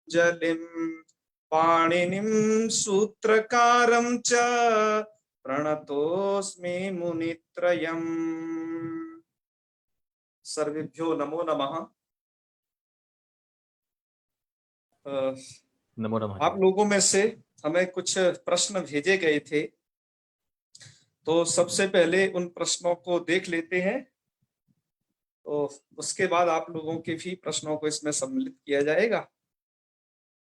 जलिम पाणिनिं सूत्रकारं च प्रणतोस्मि मुनित्रयम्। सर्वेभ्यो नमो नमः। नमो नमः। आप लोगों में से हमें कुछ प्रश्न भेजे गए थे, तो सबसे पहले उन प्रश्नों को देख लेते हैं, तो उसके बाद आप लोगों के भी प्रश्नों को इसमें सम्मिलित किया जाएगा।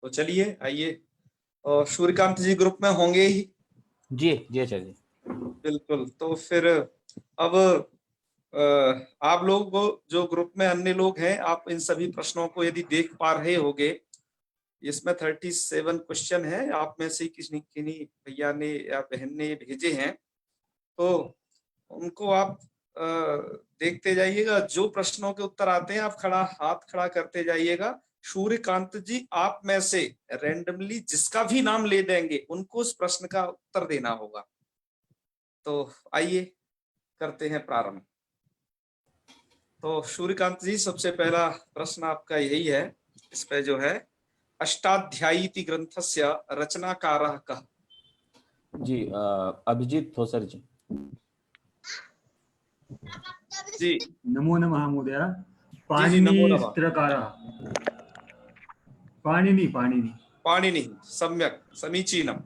तो चलिए आइए, और सूर्यकांत जी ग्रुप में होंगे ही? जी जी आचार्य जी। बिल्कुल। तो फिर अब आप लोग जो ग्रुप में अन्य लोग हैं, आप इन सभी प्रश्नों को यदि देख पा रहे होंगे, इसमें 37 क्वेश्चन है। आप में से किसी किन्हीं भैया ने या बहन ने भेजे हैं, तो उनको आप देखते जाइएगा। जो प्रश्नों के उत्तर आते हैं, आप हाथ खड़ा करते जाइएगा। सूर्यकांत जी आप में से रैंडमली जिसका भी नाम ले देंगे, उनको उस प्रश्न का उत्तर देना होगा। तो आइए करते हैं प्रारंभ। तो सूर्यकांत जी, सबसे पहला प्रश्न आपका यही है। इस पे जो है, अष्टाध्यायीति ग्रंथस्य रचनाकारः कः? जी अभिजीत थोसर जी। जी नमो नमः महोदय। जी नमो नमः। पाणिनिस्त्रकारः। पाणिनि पाणिनि पाणिनि, सम्यक, समीचीनम।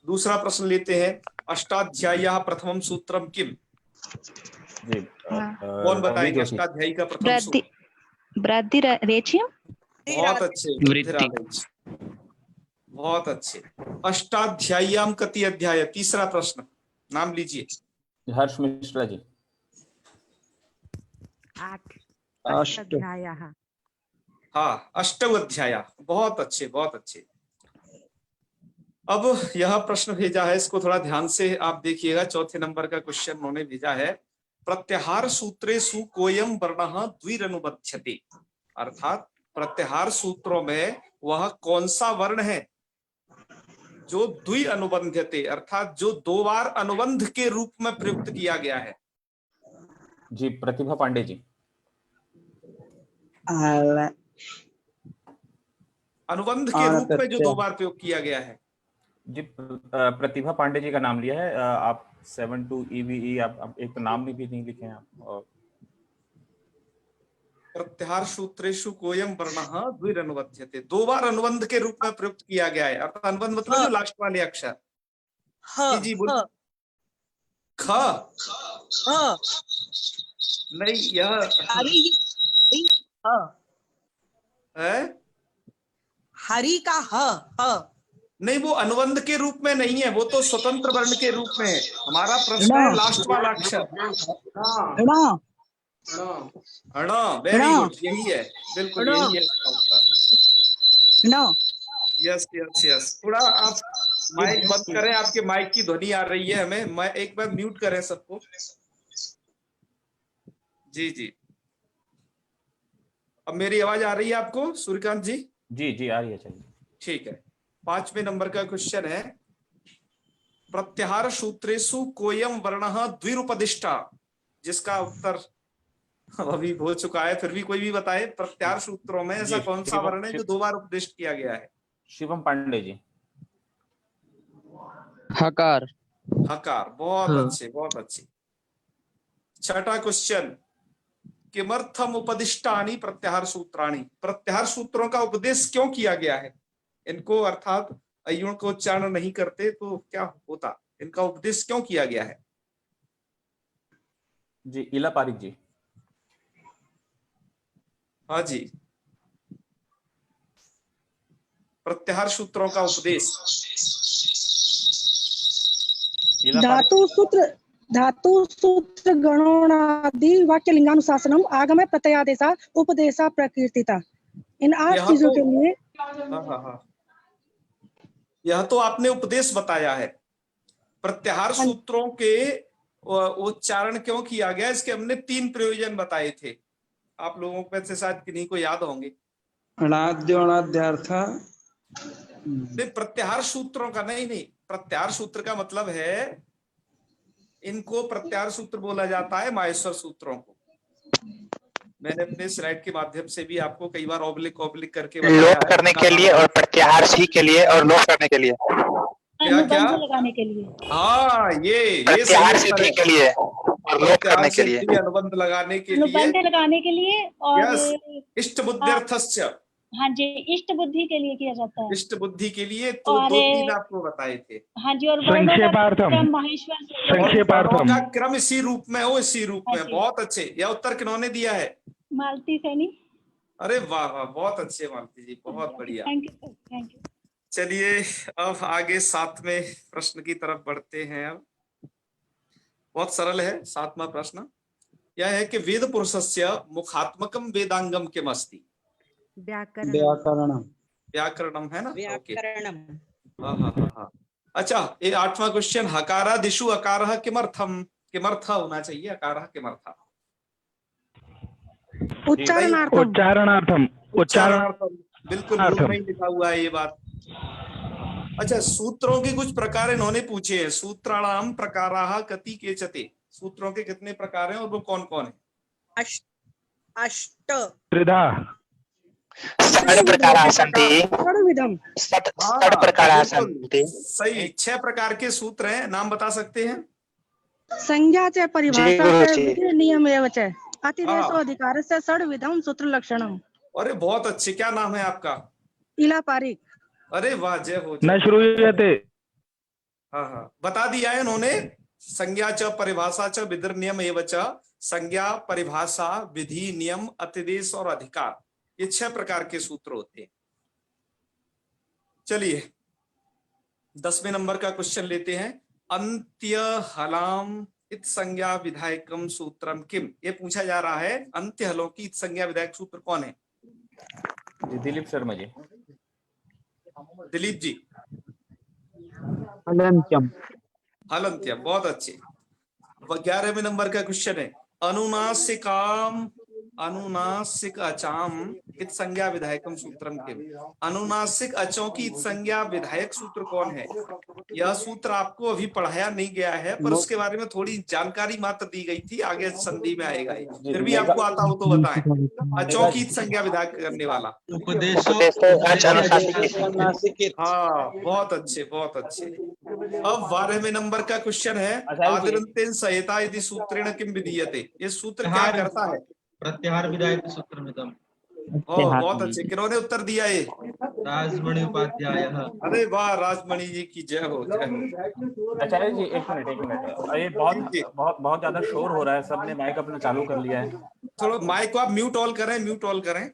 दूसरा प्रश्न लेते हैं। अष्टाध्याय्याः प्रथमं सूत्रम किम? जी कौन बताएंगे अष्टाध्यायी का प्रथम सूत्र? ब्राद्धिरेच्यम्। बहुत अच्छे, वृद्धिरादेश। बहुत अच्छे। अष्टाध्याय्याम कति अध्याय? तीसरा प्रश्न, नाम लीजिए। हर्ष मिश्रा जी। 8 अष्टाध्यायः। हाँ, अष्टौ अध्याय। बहुत अच्छे, बहुत अच्छे। अब यह प्रश्न भेजा है, इसको थोड़ा ध्यान से आप देखिएगा। चौथे नंबर का क्वेश्चन उन्होंने भेजा है। प्रत्याहार सूत्रेषु कोयम वर्णः द्विरनुबध्यते, अर्थात प्रत्याहार सूत्रों में वह कौन सा वर्ण है जो द्वि अनुबंध्यते, अर्थात जो दो बार अनुबंध के रूप में प्रयुक्त किया गया है? जी प्रतिभा पांडे जी। अनुबंध के रूप में जो दो बार प्रयोग किया गया है। जी प्रतिभा पांडे जी का नाम लिया है। आप 72 EVE आप एक तो नाम भी नहीं लिखे हैं आप। और प्रत्याहार सूत्रेषु कोयम वर्णः द्विरनुबध्यते, दो बार अनुबंध के रूप में प्रयुक्त किया गया है। अर्थात अनुबंध मतलब जो लास्ट वाले अक्षर। जी जी बोल। ख नहीं, यह है हरि का ह नहीं, वो अनुबंध के रूप में नहीं है, वो तो स्वतंत्र वर्ण के रूप में है। हमारा प्रश्न है लास्ट वाला अक्षर। वेरी गुड, यही है, बिल्कुल यही है इसका उत्तर। Yes yes yes. थोड़ा आप माइक बंद करें, आपके माइक की ध्वनि आ रही है हमें। मैं एक बार म्यूट करें सबको। जी जी, अब मेरी आवाज आ रही है आपको सूर्यकांत जी? जी जी आ रही है। चलिए ठीक है। 5वें नंबर का क्वेश्चन है। प्रत्याहार सूत्रेषु कोयम वर्णः द्विरुपदिष्टा, जिसका उत्तर अभी हो चुका है, फिर भी कोई भी बताए। प्रत्याहार सूत्रों में ऐसा कौन सा वर्ण है जो दो बार उपदिष्ट किया गया है? शिवम पांडे जी। हकार। हकार, बहुत अच्छे, बहुत अच्छे। छठा क्वेश्चन, किमर्थम उपदिष्टानि प्रत्याहार सूत्राणि? प्रत्याहार सूत्रों का उपदेश क्यों किया गया है इनको? अर्थात अयुण को उच्चारण नहीं करते तो क्या होता, इनका उपदेश क्यों किया गया है? जी इला पारिक जी। हाँ जी, प्रत्याहार सूत्रों का उपदेश। धातु सूत्र गणोनादि वाक्य लिंगानुशासनम आगम प्रत्ययादेशा उपदेशा प्रकीर्तिता, इन 8 चीजों के लिए। हाँ, यह तो आपने उपदेश बताया है। प्रत्याहार सूत्रों के उच्चारण क्यों किया गया, इसके हमने 3 प्रयोजन बताए थे। आप लोगों में से शायद किन्हीं को याद होंगे। अनाद्यार्थ। नहीं, प्रत्याहार सूत्रों का नहीं, प्रत्याहार सूत्र का मतलब है, इनको प्रत्याहार सूत्र बोला जाता है माहेश्वर सूत्रों को। मैंने अपने स्लाइड के माध्यम से भी आपको कई बार ऑब्लिक करके बताया लोप है। करने के लिए और प्रत्याहार सी के लिए और लोप करने के लिए, क्या लगाने के लिए। हाँ, ये प्रत्याहार सही सिद्धि के लिए और लोप करने के लिए, अनुबंध लगाने के लिए, लगाने के लिए और यस, इष्ट बुद्ध्यर्थस्य, हाँ जी, इष्ट बुद्धि के लिए किया जाता है। इष्ट बुद्धि के लिए तो और 2-3 आपको बताए थे। हाँ जी, और संक्षेपार्थम माहेश्वर वर्णों का क्रम इसी रूप में हो, इसी रूप में। हाँ जी। बहुत अच्छे। यह उत्तर किन्होंने दिया है? मालती सैनी। अरे वाह वाह, बहुत अच्छे मालती जी, बहुत बढ़िया। Thank you, thank you. चलिए अब आगे 7वें प्रश्न की तरफ बढ़ते हैं। अब बहुत सरल है 7वां प्रश्न। यह है कि वेद पुरुषस्य मुखात्मकम वेदांगम किम अस्ति? व्याकरणम। व्याकरणम है ना? ओके। व्याकरणम। हाँ। अच्छा, ये 8वां क्वेश्चन, हकारादिषु अकारः किमर्थम? किमर्थ होना चाहिए, अकारः किमर्थ? उच्चारणार्थम। बिल्कुल रूप में ही लिखा हुआ है ये बात। अच्छा, सूत्रों के कुछ प्रकार इन्होंने पूछे हैं। सूत्राणाम प्रकाराः कति केचते? सूत्रों के कितने प्रकार हैं और वो कौन कौन है? अष्ट। त्रिधा। षड प्रकाराः सन्ति। षड प्रकाराः सन्ति। सही, 6 प्रकार के सूत्र हैं। नाम बता सकते हैं? संज्ञा च परिभाषा च जी। विधि नियम एवं च अतिदेशो अधिकारस्य षड्विधम सूत्र लक्षणम। अरे बहुत अच्छे। क्या नाम है आपका? इला पारिक। अरे वाह, जय हो। न श्रूयते। हाँ, बता दिया है उन्होंने। संज्ञा च परिभाषा च विधि नियम एवं च। संज्ञा, परिभाषा, विधि, नियम, अतिदेश और अधिकार, ये 6 प्रकार के सूत्र होते हैं। चलिए 10वें नंबर का क्वेश्चन लेते हैं। अंत्य हलाम इत संज्ञा विधायकम सूत्रम किम? ये पूछा जा रहा है, अंत्य हलों की इत संज्ञा विधायक सूत्र कौन है? दिलीप शर्मा जी। दिलीप जी। हलंत्यम। हलंत्यम, बहुत अच्छे। 11वें नंबर का क्वेश्चन है, अनुनासिक अचाम इत संज्ञा विधायकम सूत्रम किम? अनुनासिक अचों की इत संज्ञा विधायक सूत्र कौन है? यह सूत्र आपको अभी पढ़ाया नहीं गया है, पर उसके बारे में थोड़ी जानकारी मात्र दी गई थी, आगे संधि में आएगा। फिर भी आपको आता हो तो बताएं। अचों की इत संज्ञा विधायक करने वाला। हाँ, बहुत अच्छे, बहुत अच्छे। अब 12वें नंबर का क्वेश्चन है, आदिरंतेन संहिता यदि सूत्रेण किम विधीयते? ये सूत्र क्या करता है? प्रत्याहार विधायक सूत्रमिदम्। बहुत अच्छे। किन्होंने उत्तर दिया ये? राजमणि उपाध्याय। अरे वाह, राजमणि जी की जय हो, जय हो। आचार्य जी एक मिनट। ये बहुत ज्यादा शोर हो रहा है, सबने माइक अपना चालू कर लिया है। थोड़ा माइक को आप म्यूट ऑल करें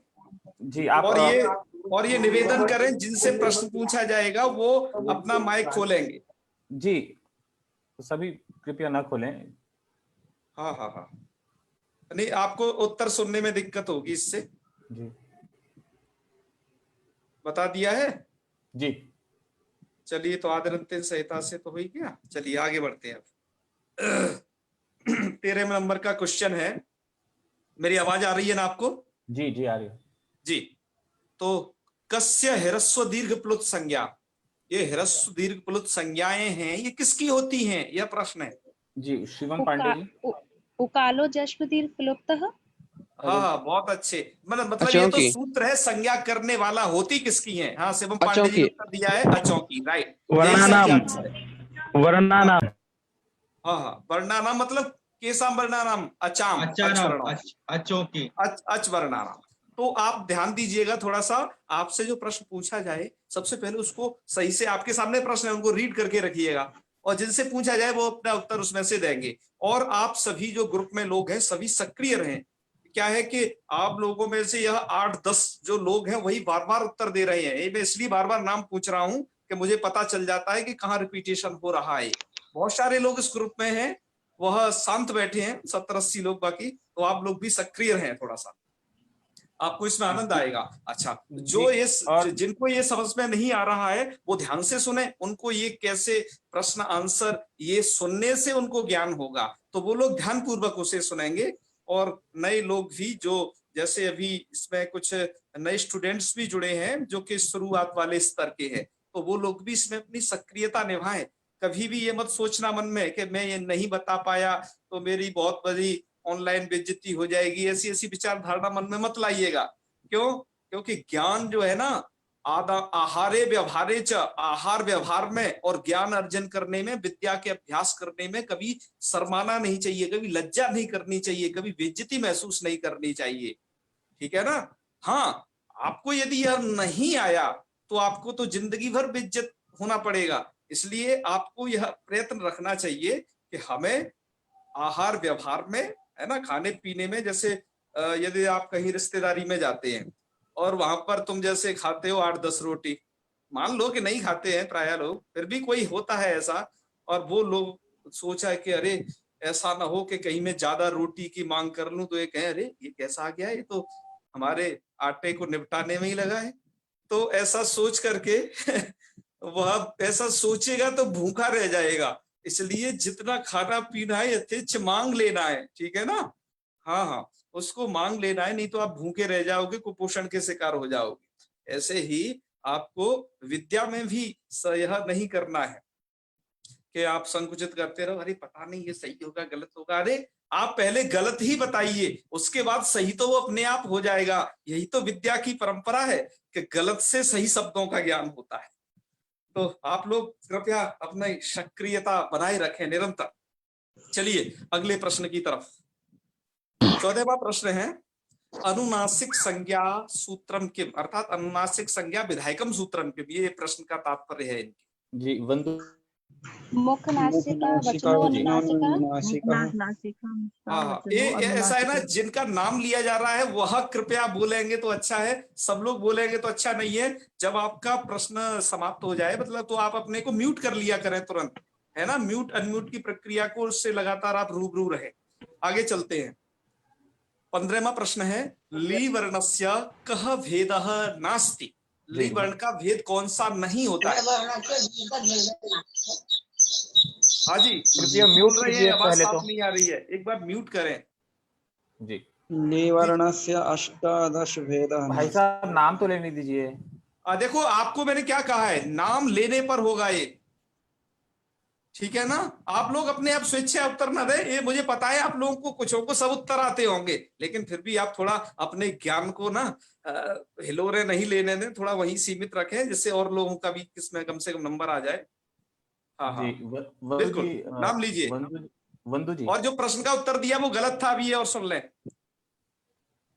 जी। आप और ये निवेदन करें, जिनसे प्रश्न पूछा जाएगा वो अपना माइक खोलेंगे जी। सभी कृपया ना खोलें। हाँ, नहीं, आपको उत्तर सुनने में दिक्कत होगी इससे जी। बता दिया है जी। चलिए, तो आदरंतेन संहिता से तो हो ही गया। चलिए आगे बढ़ते हैं। अब 13वें नंबर का क्वेश्चन है। मेरी आवाज आ रही है ना आपको? जी जी, आ रही है जी। तो कस्य ह्रस्व दीर्घ प्लुत संज्ञा? ये ह्रस्व दीर्घ प्लुत संज्ञाएं हैं, ये किसकी होती हैं? यह प्रश्न है जी। शिवम पांडे जी। उकालो जश्व दीर्घ प्लुप्तः। हाँ, बहुत अच्छे। मतलब ये तो सूत्र है, संज्ञा करने वाला होती किसकी है? हाँ, शिवम पांडे जी ने उत्तर दिया है, अचों की। राइट। वर्णानाम। हाँ, वर्णानाम मतलब केसाम वर्णानाम, अचाम, अचों की, अच वर्णानाम। तो आप ध्यान दीजिएगा थोड़ा सा। आपसे जो प्रश्न पूछा जाए, सबसे पहले उसको सही से, आपके सामने प्रश्न है उनको रीड करके रखिएगा, और जिनसे पूछा जाए वो अपना उत्तर उसमें से देंगे। और आप सभी जो ग्रुप में लोग हैं सभी सक्रिय रहें। क्या है कि आप लोगों में से यह 8-10 जो लोग हैं वही बार बार उत्तर दे रहे हैं। ये मैं इसलिए बार बार नाम पूछ रहा हूं कि मुझे पता चल जाता है कि कहाँ रिपीटेशन हो रहा है। बहुत सारे लोग इस ग्रुप में हैं, वह शांत बैठे हैं, 70-80 लोग बाकी। तो आप लोग भी सक्रिय रहें थोड़ा सा, आपको इसमें आनंद आएगा। अच्छा, जिनको ये समझ में नहीं आ रहा है वो ध्यान से सुने। उनको ये कैसे प्रश्न आंसर ये सुनने से उनको ज्ञान होगा, तो वो लोग ध्यान पूर्वक उसे सुनेंगे। और नए लोग भी, जो जैसे अभी इसमें कुछ नए स्टूडेंट्स भी जुड़े हैं जो कि शुरुआत वाले स्तर के हैं, तो वो लोग भी इसमें अपनी सक्रियता निभाएं। कभी भी ये मत सोचना मन में कि मैं ये नहीं बता पाया तो मेरी बहुत बड़ी ऑनलाइन बेइज्जती हो जाएगी, ऐसी ऐसी विचारधारणा मन में मत लाइएगा। क्यों? क्योंकि ज्ञान जो है ना, आहारे व्यवहारे च, आहार व्यवहार में और ज्ञान अर्जन करने में, विद्या के अभ्यास करने में कभी शर्माना नहीं चाहिए, कभी लज्जा नहीं करनी चाहिए, कभी बेइज्जती महसूस नहीं करनी चाहिए। ठीक है ना? हाँ, आपको यदि यह नहीं आया तो आपको तो जिंदगी भर बेइज्जत होना पड़ेगा। इसलिए आपको यह प्रयत्न रखना चाहिए कि हमें आहार व्यवहार में, है ना, खाने पीने में, जैसे यदि आप कहीं रिश्तेदारी में जाते हैं और वहां पर तुम जैसे खाते हो 8-10 रोटी, मान लो कि नहीं खाते हैं प्राय लोग, फिर भी कोई होता है ऐसा, और वो लोग सोचा कि अरे ऐसा ना हो कि कहीं मैं ज्यादा रोटी की मांग कर लूं तो ये कहें अरे ये कैसा आ गया, ये तो हमारे आटे को निपटाने में ही लगा है। तो ऐसा सोच करके वह ऐसा सोचेगा तो भूखा रह जाएगा। इसलिए जितना खाना पीना है यथेच्छ मांग लेना है, ठीक है ना? हाँ हाँ, उसको मांग लेना है, नहीं तो आप भूखे रह जाओगे, कुपोषण के शिकार हो जाओगे। ऐसे ही आपको विद्या में भी यह नहीं करना है कि आप संकुचित करते रहो, अरे पता नहीं ये सही होगा गलत होगा। अरे आप पहले गलत ही बताइए, उसके बाद सही तो वो अपने आप हो जाएगा। यही तो विद्या की परंपरा है कि गलत से सही शब्दों का ज्ञान होता है। तो आप लोग कृपया अपनी सक्रियता बनाए रखें निरंतर। चलिए अगले प्रश्न की तरफ। 14वां प्रश्न है, अनुनासिक संज्ञा सूत्रम किम, अर्थात अनुनासिक संज्ञा विधायकम सूत्रम किम, ये प्रश्न का तात्पर्य है इनकी। जी, वंदु मुख नासिका वचनो अनुनासिका। हाँ, ये ऐसा है ना, जिनका नाम लिया जा रहा है वह कृपया बोलेंगे तो अच्छा है, सब लोग बोलेंगे तो अच्छा नहीं है। जब आपका प्रश्न समाप्त हो जाए मतलब, तो आप अपने को म्यूट कर लिया करें तुरंत, है ना? म्यूट अनम्यूट की प्रक्रिया को, उससे लगातार आप रूबरू रहे। आगे चलते हैं। 15वां प्रश्न है, ली वर्णस्य कह भेदः नास्ति, ली वर्ण का भेद कौन सा नहीं होता है? हाँ जी, कृपया म्यूट बोल रहे हैं, कीजिए आवाज पहले साफ तो। नहीं आ रही है, एक बार म्यूट करें। जी निवर्णस्य अष्टादश भेदः भाई साहब, नाम तो लेने दीजिए। देखो आपको मैंने क्या कहा है, नाम लेने पर होगा ये, ठीक है ना? आप लोग अपने आप स्वेच्छा उत्तर न दें, ये मुझे पता है आप लोगों को, कुछों को सब उत्तर आते होंगे, लेकिन फिर भी आप थोड़ा अपने ज्ञान को ना हिलोरे नहीं लेने दें, थोड़ा वहीं सीमित रखें, जिससे और लोगों का भी किसमें कम से कम नंबर आ जाए। हाँ हाँ, जी वंदु बिल्कुल, जी, नाम लीजिए। वंदु जी, और जो प्रश्न का उत्तर दिया वो गलत था, अभी ये और सुन लें।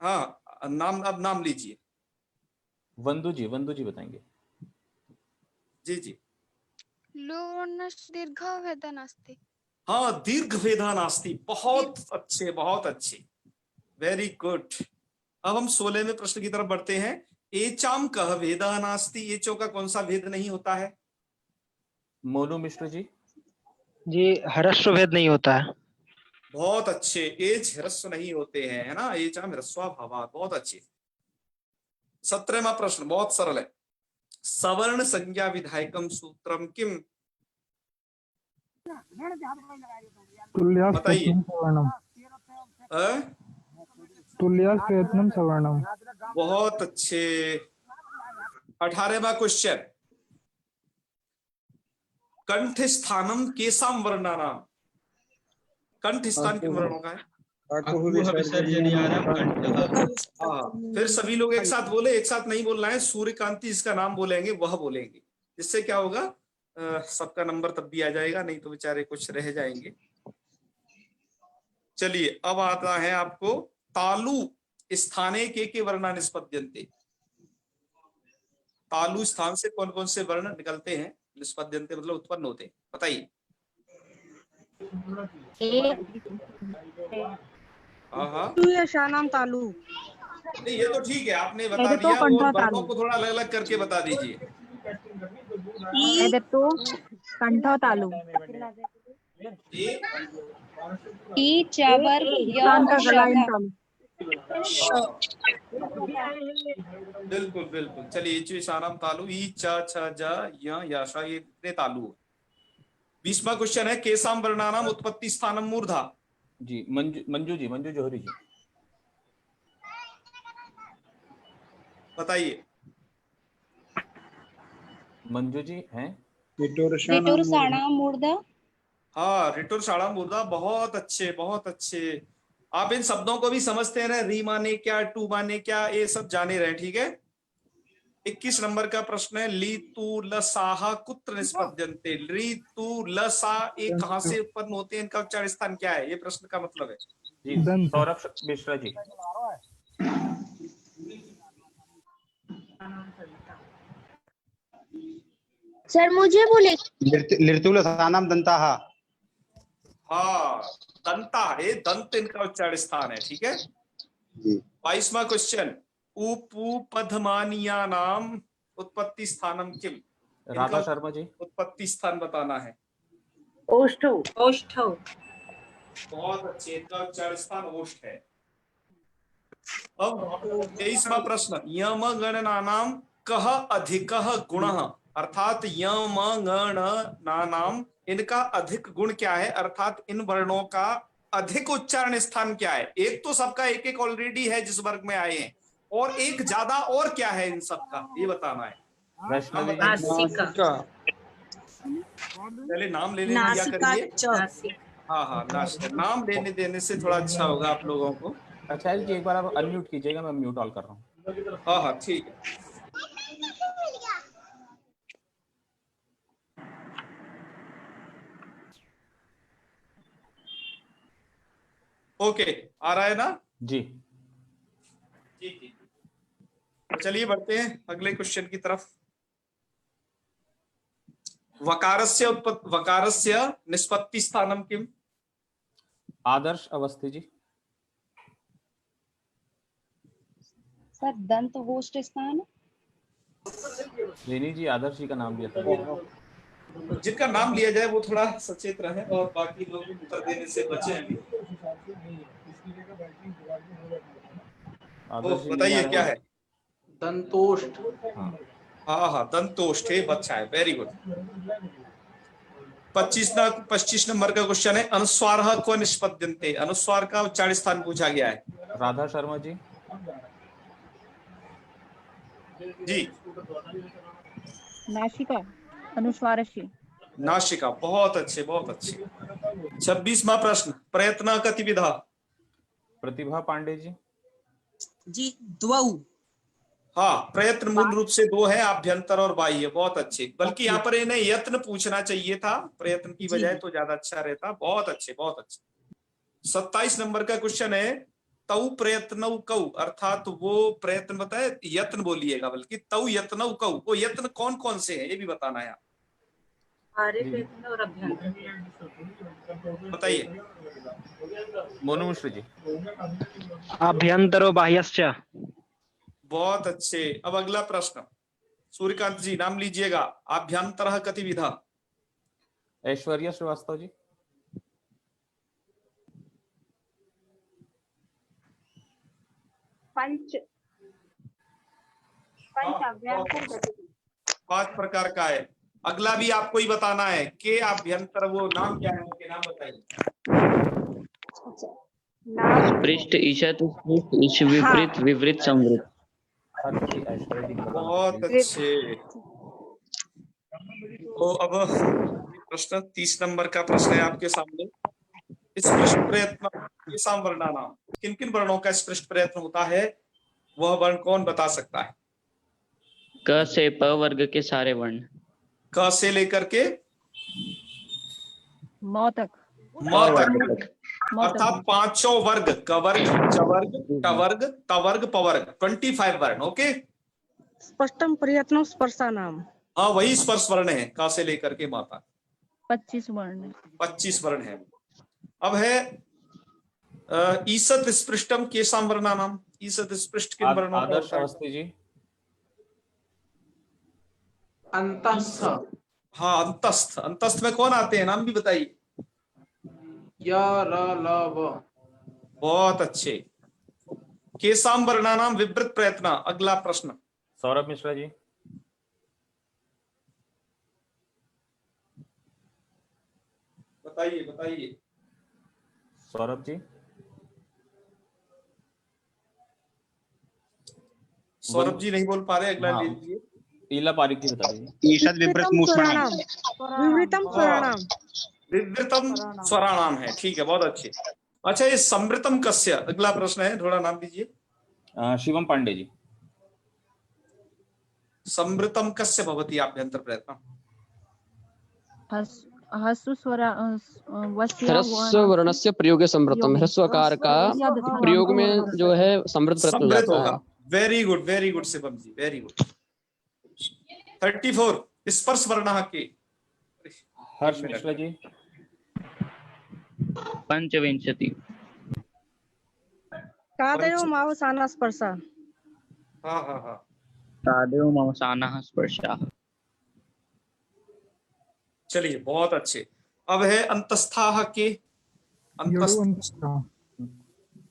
हाँ, नाम, अब नाम लीजिए। वंदु जी बताएंगे। जी जी, दीर्घ भेदः नास्ति। हाँ, दीर्घ भेदः नास्ति, बहुत अच्छे, बहुत अच्छे, वेरी गुड। अब हम 16वें प्रश्न की तरफ बढ़ते हैं। एचाम कह भेदः नास्ति, एचो का कौन सा भेद नहीं होता है? मोनू मिश्र जी। जी, ह्रस्व भेद नहीं होता है। बहुत अच्छे, एच ह्रस्व नहीं होते हैं, है ना? एचाम ह्रस्वा भावात्, बहुत अच्छे। 17वां प्रश्न बहुत सरल है, सवर्ण संज्ञा विधायकम सूत्रम किम, बताइए। तुल्यास्प्रयत्नं सवर्णम। बहुत अच्छे। 18वां क्वेश्चन, कंठ स्थानम केसाम वर्णानाम, कंठ स्थान किन वर्णों का है? अकुह विसर्जनीयानां कंठः। हाँ, फिर सभी लोग एक साथ बोले, एक साथ नहीं बोलना है। सूर्यकांति इसका नाम बोलेंगे, वह बोलेंगे, जिससे क्या होगा, सबका नंबर तब भी आ जाएगा, नहीं तो बेचारे कुछ रह जाएंगे। चलिए अब आता है आपको, तालु स्थाने के वर्णा निष्पद्यन्ते, तालु स्थान से कौन कौन से वर्ण निकलते हैं? निष्पद्यन्ते मतलब उत्पन्न होते हैं, बताइए। हाँ, शानाम तालु। नहीं ये तो ठीक है, आपने बता दिया, वो वर्णों को थोड़ा अलग अलग करके बता दीजिए। कंठ तालु। बिल्कुल बिल्कुल, चलिए ईशानम तालु, ई च छ ज य याशा, ये इतने तालु। 20वां क्वेश्चन है, केसाम वर्णानाम उत्पत्ति स्थानम मूर्धा। जी मंजू जौहरी जी, बताइए। मंजू जी हैं। ऋटुर्षाणाम मूर्धा। हाँ, ऋटुर शाणा मूर्धा, बहुत अच्छे, बहुत अच्छे। आप इन शब्दों को भी समझते रहे, री माने क्या, टू माने क्या, ये सब जाने रहे, ठीक है। 21 नंबर का प्रश्न है, ली तू लसाहा कुत्र निष्पद्यन्ते। ली तू लसा ये कहां से उत्पन्न होते हैं, इनका उच्चारण स्थान क्या है, ये प्रश्न का मतलब है। जी दंत। सौरभ मिश्रा जी। सर मुझे बोले लृतुलसानाम दंताः। हाँ, दंता है, दंत इनका उच्चारण स्थान है, ठीक है। 22वां क्वेश्चन, उपपधमानिया नाम उत्पत्ति स्थानम किम। राधा शर्मा जी। उत्पत्ति स्थान बताना है। ओष्ठौ। ओष्ठौ। बहुत अच्छे, इनका उच्चारण स्थान ओष्ठ है। अब 23वां प्रश्न, यम गणना नाम कह अधिकः गुणः, अर्थात यम गणना नाम इनका अधिक गुण क्या है, अर्थात इन वर्णों का अधिक उच्चारण स्थान क्या है। एक तो सबका एक एक ऑलरेडी है जिस वर्ग में आए हैं, और एक ज्यादा और क्या है इन सबका, ये बताना है। वैष्णवी नासिका। पहले नाम ले लेने दिया करिए। हाँ हाँ, नाम लेने देने से थोड़ा अच्छा होगा आप लोगों को। अच्छा जी, एक बार आप अनम्यूट कीजिएगा, मैं म्यूट ऑल कर रहा हूँ। हाँ हाँ ठीक है। ओके, आ रहा है ना जी। ठीक है, तो चलिए बढ़ते हैं अगले क्वेश्चन की तरफ। वकारस्य निष्पत्ति स्थानम किम। आदर्श अवस्थी जी। सर दंत होस्ट स्थान। रेनी जी, आदर्श जी का नाम लिया था। जिनका नाम लिया जाए वो थोड़ा सचेत रहे और बाकी लोग उत्तर देने से बचें। बताइए क्या है। दंतोष्ठ। हाँ हाँ, दंतोष्ठ है, अच्छा है, वेरी गुड। 25 नंबर का क्वेश्चन है, अनुस्वार को निष्पद्यन्ते। अनुस्वार का उच्चारण स्थान पूछा गया है। राधा शर्मा जी। जी। नासिका अनुस्वारस्य। नासिका, बहुत अच्छे बहुत अच्छे। 26वां प्रश्न, प्रयत्न गतिविधा। प्रतिभा पांडे जी। जी द्वौ। हाँ, प्रयत्न मूल रूप से दो है, आभ्यंतर और बाह्य, बहुत अच्छे। बल्कि यहाँ पर इन्हें यत्न पूछना चाहिए था प्रयत्न की बजाय, तो ज्यादा अच्छा रहता। बहुत अच्छे बहुत अच्छे। 27 नंबर का क्वेश्चन है, तौ प्रयत्न कौ, अर्थात वो प्रयत्न बताए, यत्न बोलिएगा, बल्कि तौ यत्न कौ, वो यत्न कौन कौन से हैं ये भी बताना है। बताइए। मोनू मिश्र जी। आभ्यंतरो बाह्यश्च। बहुत अच्छे। अब अगला प्रश्न, सूर्यकांत जी नाम लीजिएगा, आभ्यंतर गतिविधा। ऐश्वर्या श्रीवास्तव जी। पंच अभ्यंतर गतिविधि। 5 प्रकार का है। अगला भी आपको ही बताना है कि आभ्यंतर, वो नाम क्या है, उनके नाम बताइए। पृष्ठ ईशत ईश विपरीत विपरीत संवृत। बहुत अच्छे। तो अब प्रश्न 30 नंबर का प्रश्न है आपके सामने, स्पृष्ट प्रयत्न के वर्णा नाम। किन किन वर्णों का स्पृष्ट प्रयत्न होता है, वह वर्ण कौन बता सकता है। क से प वर्ग के सारे वर्ण। क से लेकर के मौ तक। म तक, अर्थात 5 वर्ग, क वर्ग, च वर्ग, ट वर्ग, त वर्ग, प वर्ग, 25 वर्ण। ओके, स्पष्टम प्रयत्नम स्पर्शानाम। हाँ, वही स्पर्श वर्ण है, क से लेकर के माता। 25 वर्ण। 25 वर्ण है। अब है ईसत स्पृष्टम केसाम वर्णा नाम। ईसत स्पृष्ट किन वर्णों का आदर्श होता है। अवस्थी जी। अंतस्थ। हाँ, अंतस्थ। अंतस्थ में कौन आते हैं, नाम भी बताइए। य र ल व। बहुत अच्छे। केसाम वर्णा नाम विवृत प्रयत्न। अगला प्रश्न, सौरभ मिश्रा जी। बताइए बताइए। सौरभ जी। सौरभ जी नहीं बोल पा रहे, अगला ले लीजिए। ईला पारिक जी बता दीजिए। ईषद विपरीत मूषणाम। विवृतम स्वराणाम। विवृतम स्वराणाम है, ठीक है, बहुत अच्छे। अच्छा, ये समृतम कस्य, अगला प्रश्न है, थोड़ा नाम दीजिए। शिवम पांडे जी। समृतम कस्य भवति आभ्यंतर प्रयत्न। ह्रस्व वर्णस्य प्रयोगे समृतम, ह्रस्वकार का प्रयोग में जो है समृद्ध प्रत्यय हो समृद्ध जाता होगा। है। वेरी गुड शिवम जी, वेरी गुड। 34 स्पर्श वर्ण के। हर्ष मिश्रा जी। 25 कादयो मावसाना स्पर्शा। हाँ। तादेव मवसानः स्पर्शः। चलिए, बहुत अच्छे। अब है अंतस्थाः के।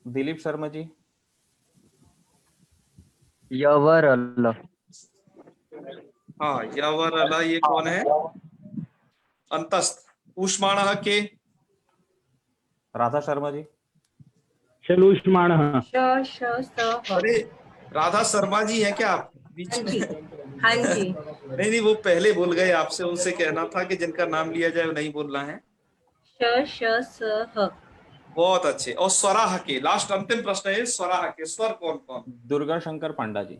दिलीप शर्मा जी। यवरल। हाँ, यवरल, ये कौन है? अंतस्थ। ऊष्माणः के। राधा शर्मा जी। शलूष्माणः। अरे, राधा शर्मा जी हैं क्या आप बीच में? हाँ जी। नहीं, वो पहले बोल गए, आपसे उनसे कहना था कि जिनका नाम लिया जाए वो नहीं बोलना है। बहुत अच्छे। और स्वराह के, लास्ट अंतिम प्रश्न है, स्वराह के स्वर कौन कौन? दुर्गा शंकर पांडा जी।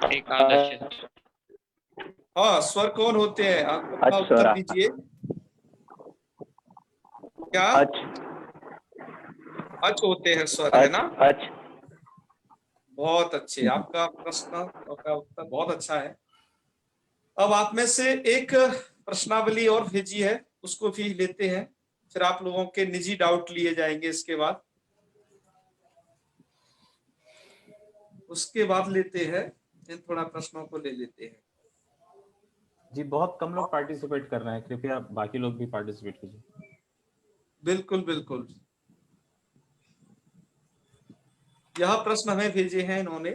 एकादश। हाँ, स्वर कौन होते हैं? आप अपना उत्तर दीजिए। क्या? अच होते हैं स्वर, है ना? बहुत अच्छे, आपका प्रश्न, आपका उत्तर बहुत अच्छा है। अब आप में से एक प्रश्नावली और भेजी है, उसको भी लेते हैं, फिर आप लोगों के निजी डाउट लिए जाएंगे। इसके बाद लेते हैं, इन थोड़ा प्रश्नों को ले लेते हैं। जी, बहुत कम लोग पार्टिसिपेट कर रहे हैं, कृपया बाकी लोग भी पार्टिसिपेट कीजिए। बिल्कुल। यह प्रश्न हमें भेजे हैं इन्होंने,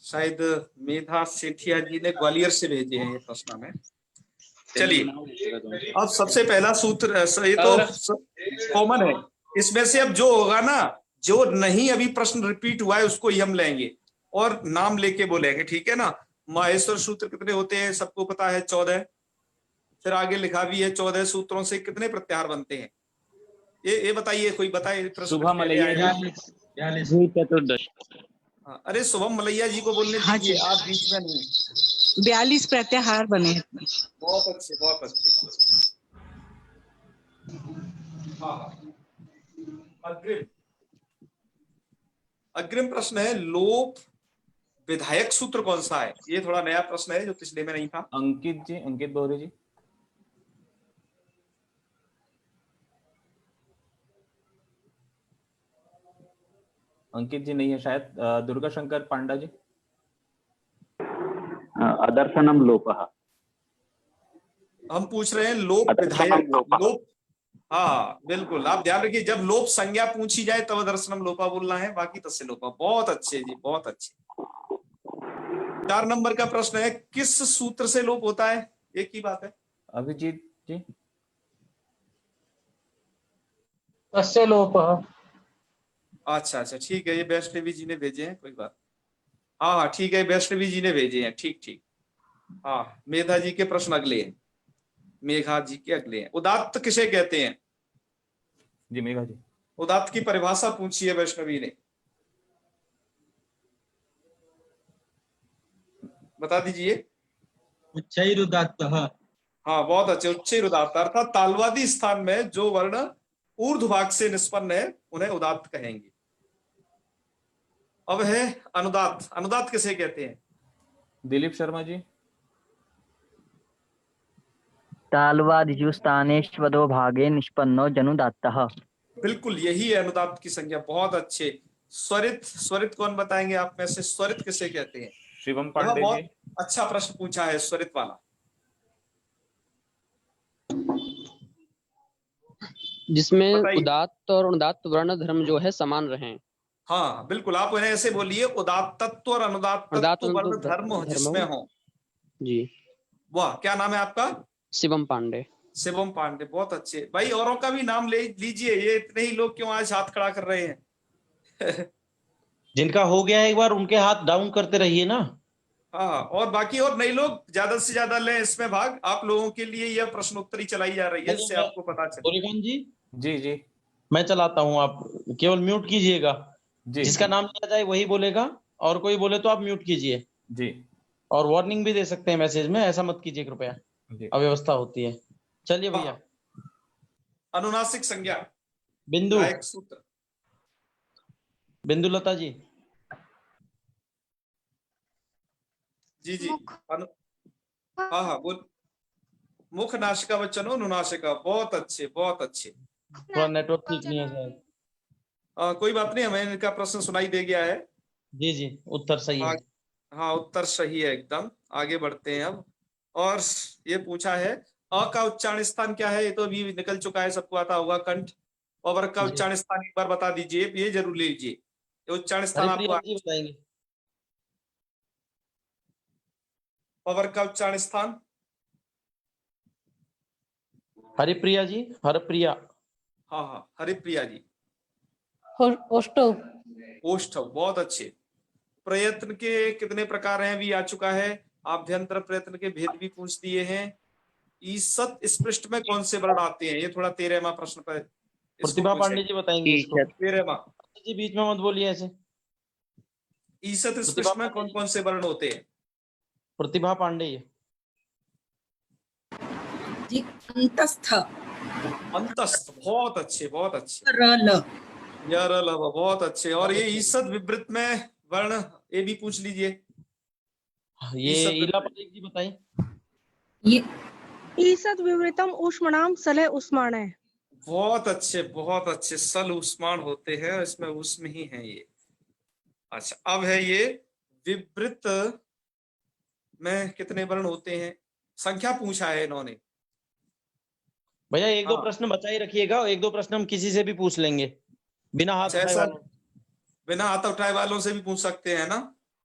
शायद मेधा सेठिया जी ने ग्वालियर से भेजे हैं ये प्रश्न हमें। चलिए, अब सबसे पहला सूत्र, ये तो कॉमन है, इसमें से अब जो होगा ना, जो नहीं अभी प्रश्न रिपीट हुआ है उसको ही हम लेंगे और नाम लेके बोलेंगे, ठीक है ना? माहेश्वर सूत्र कितने होते हैं सबको पता है, 14। फिर आगे लिखा भी है 14 सूत्रों से कितने प्रत्याहार बनते हैं, ये बताइए, कोई बताए? शुभम मलैया जी। 42। अरे, शुभम मलैया जी को बोलने दीजिए, आप बीच में नहीं। 42 प्रत्याहार बने। बहुत अच्छे। हाँ। अग्रिम प्रश्न है, लोप विधायक सूत्र कौन सा है? ये थोड़ा नया प्रश्न है जो पिछले में नहीं था। अंकित जी, अंकित बोरे जी। अंकित जी नहीं है शायद। दुर्गा शंकर पांडा जी। अदर्शनम लोपः। हम पूछ रहे हैं लोप विधायक। लोप, हाँ बिल्कुल, आप ध्यान रखिए, जब लोप संज्ञा पूछी जाए तब दर्शनम लोपा बोलना है, बाकी तस्य लोपा। बहुत अच्छे जी, बहुत अच्छे। 4 नंबर का प्रश्न है, किस सूत्र से लोप होता है? एक ही बात है। अभिजीत जी। तस्य लोपः। अच्छा, ठीक है, ये वैष्णवी जी ने भेजे हैं, कोई बात। हाँ, ठीक है, वैष्णवी जी ने भेजे हैं, ठीक। हाँ, मेधा जी के प्रश्न अगले हैं, मेघा जी के अगले हैं। उदात्त किसे कहते हैं? जी, मेघा जी। उदात्त की परिभाषा पूछी है वैष्णवी ने, बता दीजिए। उच्चैरुदात्तः। हाँ, बहुत अच्छे। उच्चैरुदात्त अर्थात तालवादी स्थान में जो वर्ण ऊर्ध्व भाग से निष्पन्न है उन्हें उदात्त कहेंगे। अब है अनुदात्त। अनुदात्त किसे कहते हैं? दिलीप शर्मा जी। तालवादिषु स्थानेष्वदो भागे निष्पन्नो जनुदात्तः। बिल्कुल, यही है अनुदात्त की संज्ञा। बहुत अच्छे। स्वरित कौन बताएंगे आप में से? स्वरित किसे कहते हैं? शिवम पांडे बहुत जी। अच्छा प्रश्न पूछा है स्वरित वाला। जिसमें उदात्त और अनुदात्त वर्ण धर्म जो है समान रहे। हाँ बिल्कुल, आप उन्हें ऐसे बोलिए, उदात्त तत्व और अनुदात्त तत्व वर्ण धर्म जिसमें हो जी। वाह, क्या नाम है आपका? शिवम पांडे। शिवम पांडे, बहुत अच्छे भाई। औरों का भी नाम ले लीजिए, ये इतने ही लोग क्यों आज हाथ खड़ा कर रहे हैं? जिनका हो गया एक बार उनके हाथ डाउन करते रहिए ना। हाँ, और बाकी और नए लोग ज्यादा से ज्यादा लें इसमें भाग। आप लोगों के लिए यह प्रश्नोत्तरी चलाई जा रही है, इससे आपको पता चले। सूर्यकांत जी, जी जी मैं चलाता हूँ, आप केवल म्यूट कीजिएगा। जी जिसका नाम लिया जाए वही बोलेगा, और कोई बोले तो आप म्यूट कीजिए। जी और वार्निंग भी दे सकते हैं मैसेज में, ऐसा मत कीजिए कृपया, जी। अव्यवस्था होती है। चलिए भैया। अनुनासिक संज्ञा, बिंदु, विधायक सूत्र। बिंदु लता जी। जी जी हाँ हाँ बोल। मुख नाशिका वचनो अनुनासिका, बहुत अच्छे बहुत अच्छे। थोड़ा नेटवर्क ठीक नहीं है शायद। कोई बात नहीं, हमें इनका प्रश्न सुनाई दे गया है। जी जी, उत्तर सही है। हाँ, उत्तर सही है एकदम। आगे बढ़ते हैं अब। और ये पूछा है, अ का उच्चारण स्थान क्या है? ये तो अभी निकल चुका है, सबको आता होगा। कंठ और वर्ग का जी। उच्चारण स्थान एक बार बता दीजिए, ये जरूर ले लीजिए। ये उच्चारण स्थान आपको हरिप्रिया जी बताएंगे। वर्ग का उच्चारण स्थान। हरिप्रिया जी, हरप्रिया। हाँ हाँ, हरिप्रिया जी। ओष्टव। ओष्ठव, बहुत अच्छे। प्रयत्न के कितने प्रकार हैं भी आ चुका है। आभ्यंतर प्रयत्न के भेद भी पूछ दिए हैं। ईसत स्पृष्ट में कौन से वर्ण आते हैं? ये थोड़ा 13वां प्रश्न पर प्रतिभा पांडे जी बताएंगे इसको। 13वां जी बीच में मत बोलिए ऐसे। ईसत स्पृष्ट में कौन कौन से वर्ण होते हैं? प्रतिभा पांडे जी अंतस्थ। अंतस्थ, बहुत अच्छे बहुत अच्छे। रल। यरल, बहुत अच्छे। और ये ईसत विवृत में वर्ण, ये भी पूछ लीजिए। ये ईसत इला विवृत। पारेख जी बताइए। ये ईसद विवृतम ऊष्मणाम सलह उष्माण। बहुत अच्छे बहुत अच्छे। सल उष्माण होते हैं, इसमें उष्म ही है ये। अच्छा, अब है ये विवृत में कितने वर्ण होते हैं? संख्या पूछा है इन्होंने। भैया एक दो हाँ। प्रश्न बचा ही रखिएगा, एक दो प्रश्न हम किसी से भी पूछ लेंगे बिना हाथ अच्छा, उठाए ऐसा वालों। बिना हाथ उठाए वालों से भी पूछ सकते हैं ना?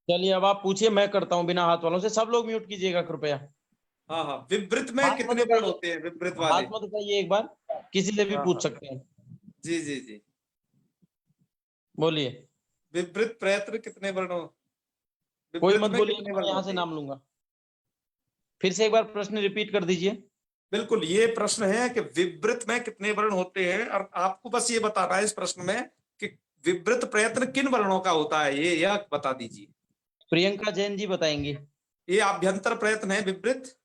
चलिए अब आप पूछिए, मैं करता हूँ बिना हाथ वालों से। सब लोग म्यूट कीजिएगा कृपया। हाँ हाँ, विवृत में हाथ कितने मत वर्ण उठाइए, होते हैं? विवृत वाले। हाथ मत उठाइए, एक बार किसी से भी हाँ, पूछ सकते हैं। जी जी जी। बोलिए। विवृत प्रयत्न कितने वर्ण हो? कोई विवृत मत में बोलिए, कितने मैं वर्ण यहाँ होते से हैं? नाम लूंगा। फिर से एक बार प्रश्न रिपीट कर दीजिए। बिल्कुल, ये प्रश्न है कि विवृत में कितने वर्ण होते हैं, और आपको बस ये बताना है इस प्रश्न में कि विवृत प्रयत्न किन वर्णों का होता है, ये यह बता दीजिए। प्रियंका जैन जी बताएंगी। ये आभ्यंतर प्रयत्न है विवृत,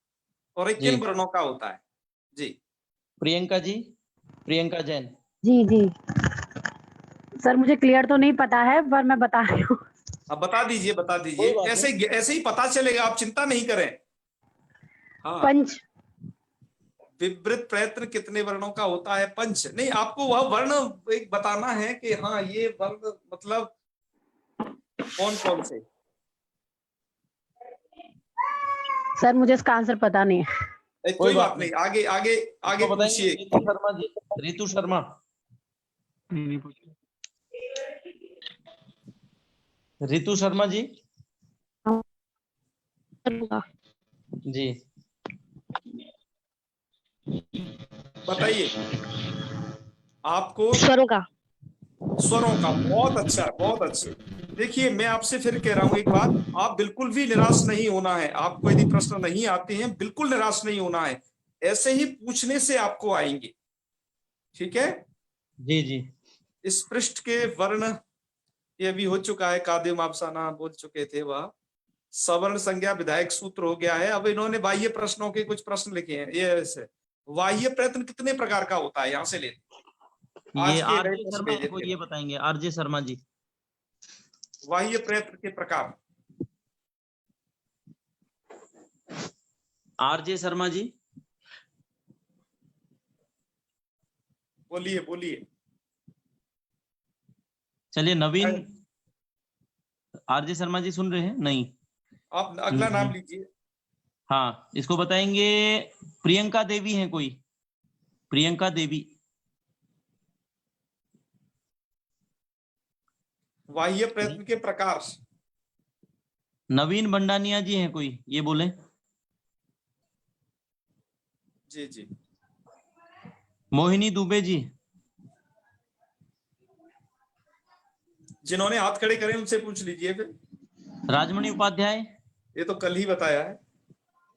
और ये जी किन वर्णों का होता है? जी प्रियंका जी, प्रियंका जैन। जी जी सर, मुझे क्लियर तो नहीं पता है, पर मैं बता रही हूँ। अब बता दीजिए बता कोई दीजिए, बात ऐसे ऐसे ही पता चलेगा, आप चिंता नहीं करें। हाँ, पंच। विवृत प्रयत्न कितने वर्णों का होता है? पंच। नहीं, आपको वह वर्ण एक बताना है कि हाँ, ये वर्ण मतलब कौन कौन से। सर मुझे इसका आंसर पता नहीं है। कोई बात नहीं, आगे आगे आगे इसको बताएंगे पूछिए। रितु शर्मा जी। रितु शर्मा। रितु शर्मा जी। जी बताइए। आपको स्वरों का। स्वरों का, बहुत अच्छा बहुत अच्छे। देखिए, मैं आपसे फिर कह रहा हूं एक बात, आप बिल्कुल भी निराश नहीं होना है। आपको यदि प्रश्न नहीं आते हैं, बिल्कुल निराश नहीं होना है। ऐसे ही पूछने से आपको आएंगे, ठीक है? जी जी। इस पृष्ठ के वर्ण ये भी हो चुका है, कादिम अफसाना बोल चुके थे वह। सवर्ण संज्ञा विधायक सूत्र हो गया है। अब इन्होंने बाह्य प्रश्नों के कुछ प्रश्न लिखे हैं। ये ऐसे, बाह्य प्रयत्न कितने प्रकार का होता है, यहां से लेते आज ये के नए आरजे प्रश्न शर्मा भेजे को थे। ये बताएंगे, आरजे शर्मा जी। बाह्य प्रयत्न के प्रकार। आरजे शर्मा जी। बोलिए बोलिए। चलिए नवीन। आरजे शर्मा जी सुन रहे हैं? नहीं। आप अगला नाम लीजिए। हाँ, इसको बताएंगे। प्रियंका देवी है कोई? प्रियंका देवी। बाह्य प्रयत्न के प्रकार। नवीन बंडानिया जी हैं कोई? ये बोले। जी जी। मोहिनी दुबे जी। जिन्होंने हाथ खड़े करे उनसे पूछ लीजिए फिर। राजमणि उपाध्याय। ये तो कल ही बताया है।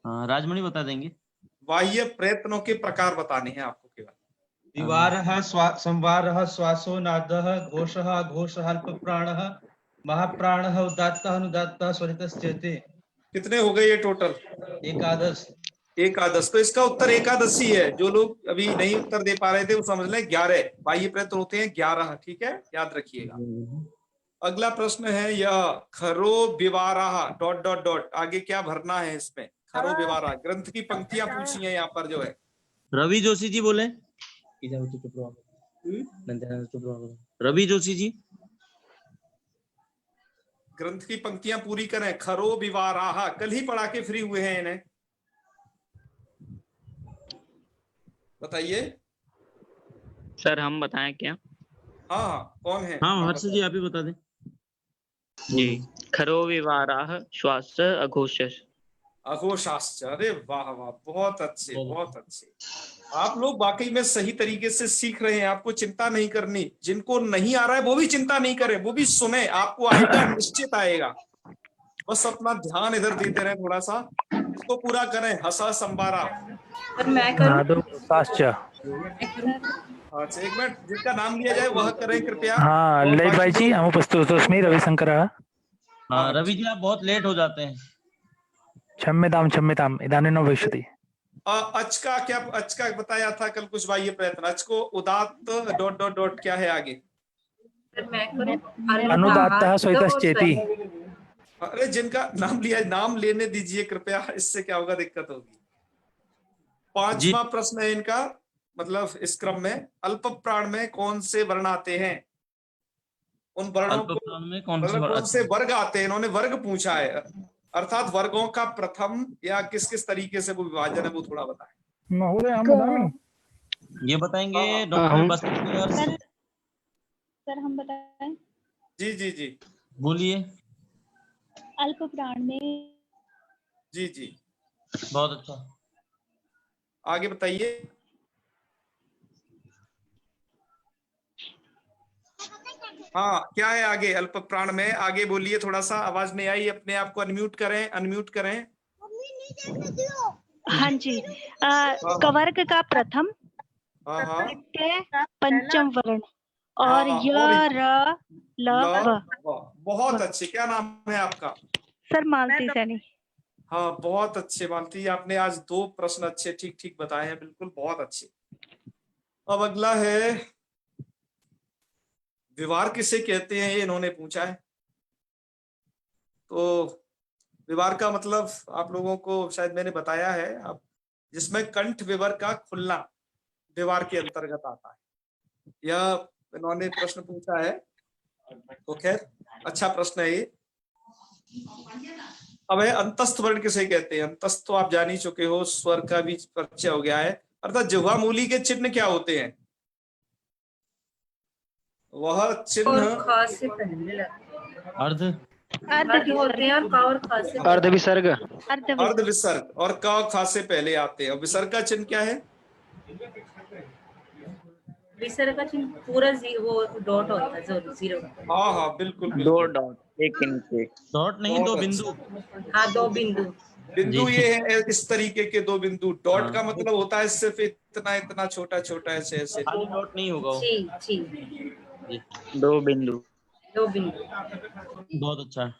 हाँ, राजमणि बता देंगे। बाह्य प्रयत्नों के प्रकार बताने हैं आपको केवल। द्विवारः संवारः श्वासो नादः घोषः अघोषः अल्पप्राणः महाप्राणः उदात्तः अनुदात्तः स्वरितश्चेते। कितने हो गए ये टोटल? एकादश। एकादश। तो इसका उत्तर एकादशी है। जो लोग अभी नहीं उत्तर दे पा रहे थे वो समझ लें 11 बाह्य प्रयत्न होते हैं 11। ठीक है, याद रखिएगा। अगला प्रश्न है यह खरो विवाराह डॉट डॉट डॉट, आगे क्या भरना है इसमें? खरो विवाराह ग्रंथ की पंक्तियां पूछी हैं यहाँ पर जो है। रवि जोशी जी बोले। रवि जोशी जी ग्रंथ की पंक्तियां पूरी करें। खरो विवाराह कल ही पढ़ा के फ्री हुए हैं इन्हें। बताइए। सर हम बताएं क्या? हाँ, कौन है? हाँ, हर्ष जी आप ही बता दें। जी, खरो विवाराह श्वास अघोषः। अघोषाश्च। अरे वाह वाह, बहुत अच्छे, बहुत अच्छे। आप लोग वाकई में सही तरीके से सीख रहे हैं। आपको चिंता नहीं करनी। जिनको नहीं आ रहा है वो भी चिंता नहीं करे, वो भी सुने, आपको आएगा, निश्चित आएगा। बस अपना ध्यान इधर देते रहे थोड़ा सा, इसको पूरा करें। हसा संबारा। मैं करूं? अच्छा, एक मिनट, जिसका नाम लिया जाए वह करें कृपया। हाँ, और लय बाकी भाई जी, लोग- हम उपस्थोस्मि रविशंकरः। हाँ, रवि जी आप बहुत लेट हो जाते हैं। क्षम्यताम इदानीं न भविष्यति। अच का क्या? अच का बताया था कल कुछ बाह्य प्रयत्न। अच को उदात्त डॉट डॉट डॉट क्या है आगे? मैं करूं? अनुदात्तः स्वरितश्चेति। अरे जिनका नाम लिया, नाम लेने दीजिए कृपया, इससे क्या होगा, दिक्कत होगी। 5वां प्रश्न है इनका, मतलब इस क्रम में अल्प प्राण में कौन से वर्ण आते हैं? उन वर्णों अल्प को, प्राण में कौन मतलब कौन से से वर्ग आते हैं? इन्होंने वर्ग पूछा है, अर्थात वर्गों का प्रथम या किस किस तरीके से वो विभाजन है वो थोड़ा बताएं। महोदय हम बताएं। ये बताएंगे हाँ, डॉक्टर बसंत और सर हम बताएं। जी जी जी बोलिए। अल्प प्राण में जी जी, बहुत अच्छा। आगे बताइए। हाँ, क्या है आगे? अल्प प्राण में आगे बोलिए, थोड़ा सा आवाज नहीं आई। अपने आप को अनम्यूट करें, अनम्यूट करें। हाँ जी, कवर्ग का प्रथम, हाँ हाँ द्वितीय, पंचम वर्ण और हाँ, य और र ल व। बहुत अच्छे। क्या नाम है आपका? सर मालती सैनी। हाँ, बहुत अच्छे मालती, आपने आज 2 प्रश्न अच्छे ठीक ठीक बताए हैं, बिल्कुल बहुत अच्छे। अब अगला है विवार किसे कहते हैं, ये इन्होंने पूछा है। तो विवार का मतलब आप लोगों को शायद मैंने बताया है, अब जिसमें कंठ विवर का खुलना विवार के अंतर्गत आता है, यह इन्होंने प्रश्न पूछा है। तो खैर अच्छा प्रश्न है ये। अब है अंतस्थ वर्ण किसे कहते हैं? अंतस्थ तो आप जान ही चुके हो, स्वर का भी परिचय हो गया है। अर्थात जिह्वा मूली के चिन्ह क्या होते हैं? वह चिन्ह और खास से पहले अर्ध अर्ध होते हैं और का और खास से अर्ध विसर्ग। अर्ध विसर्ग और क खा से पहले आते हैं। विसर्ग का चिन्ह क्या है? विसर्ग का चिन्ह पूरा वो डॉट होता है, जीरो। हाँ हाँ, बिल्कुल 2 बिल्कुल। डॉट एक इनके। डॉट नहीं, 2 बहुत बिंदु। हाँ, 2 बिंदु। बिंदु जी। ये है इस तरीके के 2 बिंदु। डॉट हाँ। का मतलब होता है सिर्फ इतना इतना छोटा छोटा ऐसे ऐसे। खाली डॉट नहीं होगा वो। जी जी, जी, 2 बिंदु। 2 बिंदु। बहुत अच्छा।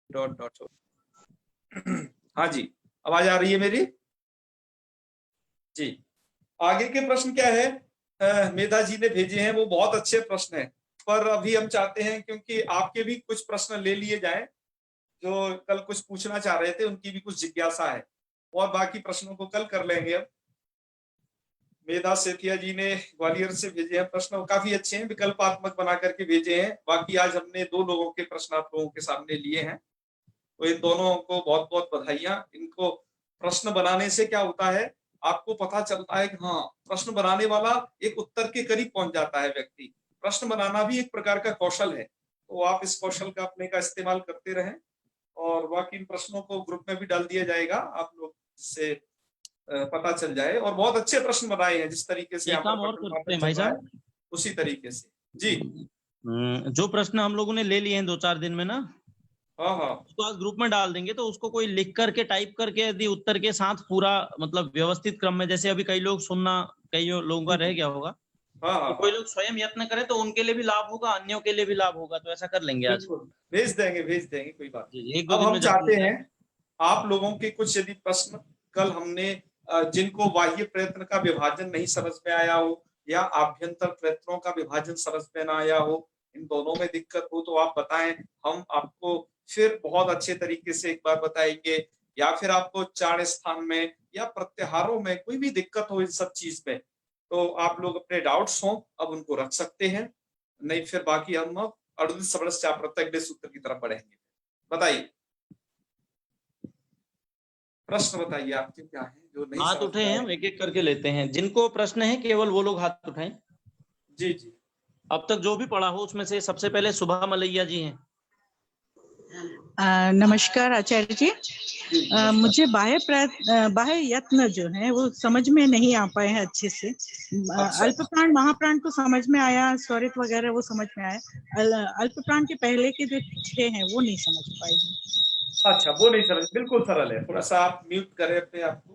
Dot dot. हाँ जी, आवाज आ रही है मेरी? जी, आगे के प्रश्न क्या है? मेधा जी ने भेजे हैं, वो बहुत अच्छे प्रश्न हैं, पर अभी हम चाहते हैं क्योंकि आपके भी कुछ प्रश्न ले लिए जाएं, जो कल कुछ पूछना चाह रहे थे उनकी भी कुछ जिज्ञासा है, और बाकी प्रश्नों को कल कर लेंगे। अब मेधा सेठिया जी ने ग्वालियर से भेजे हैं प्रश्न, वो काफी अच्छे हैं, विकल्पात्मक बना करके भेजे हैं। बाकी आज हमने 2 लोगों के प्रश्न आप लोगों के सामने लिए हैं, तो इन दोनों को बहुत बहुत बधाइयां। इनको प्रश्न बनाने से क्या होता है, आपको पता चलता है कि हाँ, प्रश्न बनाने वाला एक उत्तर के करीब पहुंच जाता है व्यक्ति। प्रश्न बनाना भी एक प्रकार का कौशल है, तो आप इस कौशल का अपने का इस्तेमाल करते रहें। और बाकी इन प्रश्नों को ग्रुप में भी डाल दिया जाएगा, आप लोग इससे पता चल जाए। और बहुत अच्छे प्रश्न बनाए हैं, जिस तरीके से एक आप काम और करते हैं भाई साहब, उसी तरीके से। जी जो प्रश्न हम लोगों ने ले लिए हैं 2-4 दिन में ना, हाँ हाँ, उसको आज ग्रुप में डाल देंगे, तो उसको कोई लिख करके टाइप करके यदि उत्तर के साथ पूरा मतलब व्यवस्थित क्रम में, जैसे अभी कई लोग सुनना, कई लोगों का रह गया होगा, हाँ तो हाँ, कोई लोग स्वयं यत्न करें तो उनके लिए भी लाभ होगा, अन्यों के लिए भी लाभ होगा, तो ऐसा कर लेंगे आज। बिल्कुल भेज देंगे, कोई बात नहीं। 1-2 अब दिन हम में चाहते जरूर हैं आप लोगों के कुछ यदि प्रश्न, कल हमने जिनको बाह्य प्रयत्न का विभाजन नहीं समझ में आया हो या आभ्यंतर प्रयत्नों का विभाजन समझ में ना आया हो, इन दोनों में दिक्कत हो तो आप बताएं, हम आपको फिर बहुत अच्छे तरीके से एक बार बताएंगे। या फिर आपको चार स्थान में या प्रत्याहारों में कोई भी दिक्कत हो इन सब चीज में, तो आप लोग अपने डाउट्स हो अब उनको रख सकते हैं, नहीं फिर बाकी हम अर्धुत समस्या प्रत्यक्ष सूत्र की तरफ बढ़ेंगे। बताइए प्रश्न, बताइए आपके क्या है जो नहीं हाथ समझ उठे में हैं, आए? हम एक एक करके लेते हैं, जिनको प्रश्न है केवल वो लोग हाथ उठाएं। जी जी, अब तक जो भी पढ़ा हो उसमें से सबसे पहले सुभा मलैया जी हैं। नमस्कार आचार्य जी। मुझे बाह्य यत्न जो है वो समझ में नहीं आ पाए हैं अच्छे से। अल्प प्राण महाप्राण तो समझ में आया, स्वरित वगैरह वो समझ में आया, अल्प प्राण के पहले के जो 6 हैं वो नहीं समझ पाई हूँ। अच्छा वो नहीं समझ, बिल्कुल सरल है, थोड़ा सा आप म्यूट करें अपने आपको,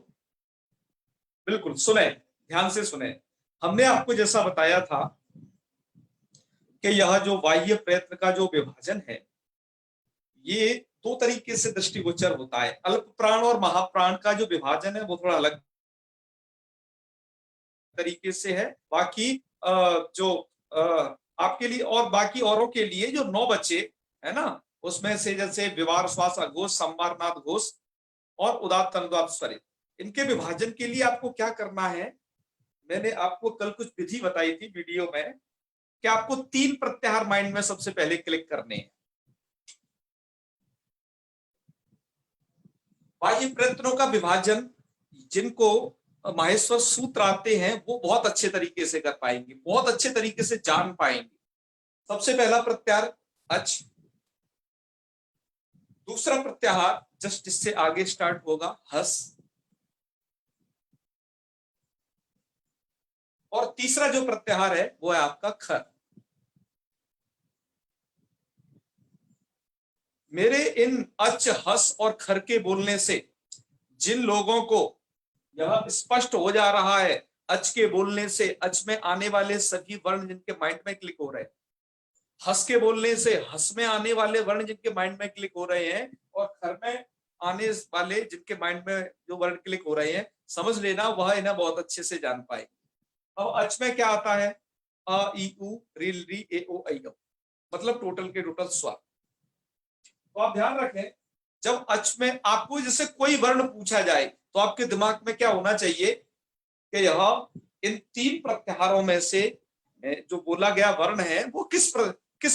बिल्कुल सुने, ध्यान से सुने। हमने आपको जैसा बताया था कि यह जो बाह्य प्रयत्न का जो विभाजन है ये दो तरीके से दृष्टिगोचर होता है। अल्प प्राण और महाप्राण का जो विभाजन है वो थोड़ा अलग तरीके से है। बाकी जो आपके लिए और बाकी औरों के लिए जो 9 बचे है ना, उसमें से जैसे विवार श्वास अघोष, संवारनाद घोष और उदात्त अनुदात्त स्वरित, इनके विभाजन के लिए आपको क्या करना है, मैंने आपको कल कुछ विधि बताई थी वीडियो में कि आपको 3 प्रत्याहार माइंड में सबसे पहले क्लिक करने हैं। बाह्य प्रयत्नों का विभाजन जिनको माहेश्वर सूत्र आते हैं वो बहुत अच्छे तरीके से कर पाएंगे, बहुत अच्छे तरीके से जान पाएंगे। सबसे पहला प्रत्याहार अच, दूसरा प्रत्याहार जस्ट इससे आगे स्टार्ट होगा हस, और तीसरा जो प्रत्याहार है वो है आपका खर। मेरे इन अच, हस और खर के बोलने से जिन लोगों को यह स्पष्ट हो जा रहा है, अच के बोलने से अच में आने वाले सभी वर्ण जिनके माइंड में क्लिक हो रहे हैं, हस के बोलने से हस में आने वाले वर्ण जिनके माइंड में क्लिक हो रहे हैं, और खर में आने वाले जिनके माइंड में जो वर्ण क्लिक हो रहे हैं, समझ लेना वह इन्हें बहुत अच्छे से जान पाए। अब अच में क्या आता है, अ ई उ रील री ए ओ ऐ, मतलब टोटल के टोटल स्वर। तो आप ध्यान रखें, जब अच में आपको जैसे कोई वर्ण पूछा जाए तो आपके दिमाग में क्या होना चाहिए कि यह इन 3 प्रत्याहारों में से जो बोला गया वर्ण है वो किस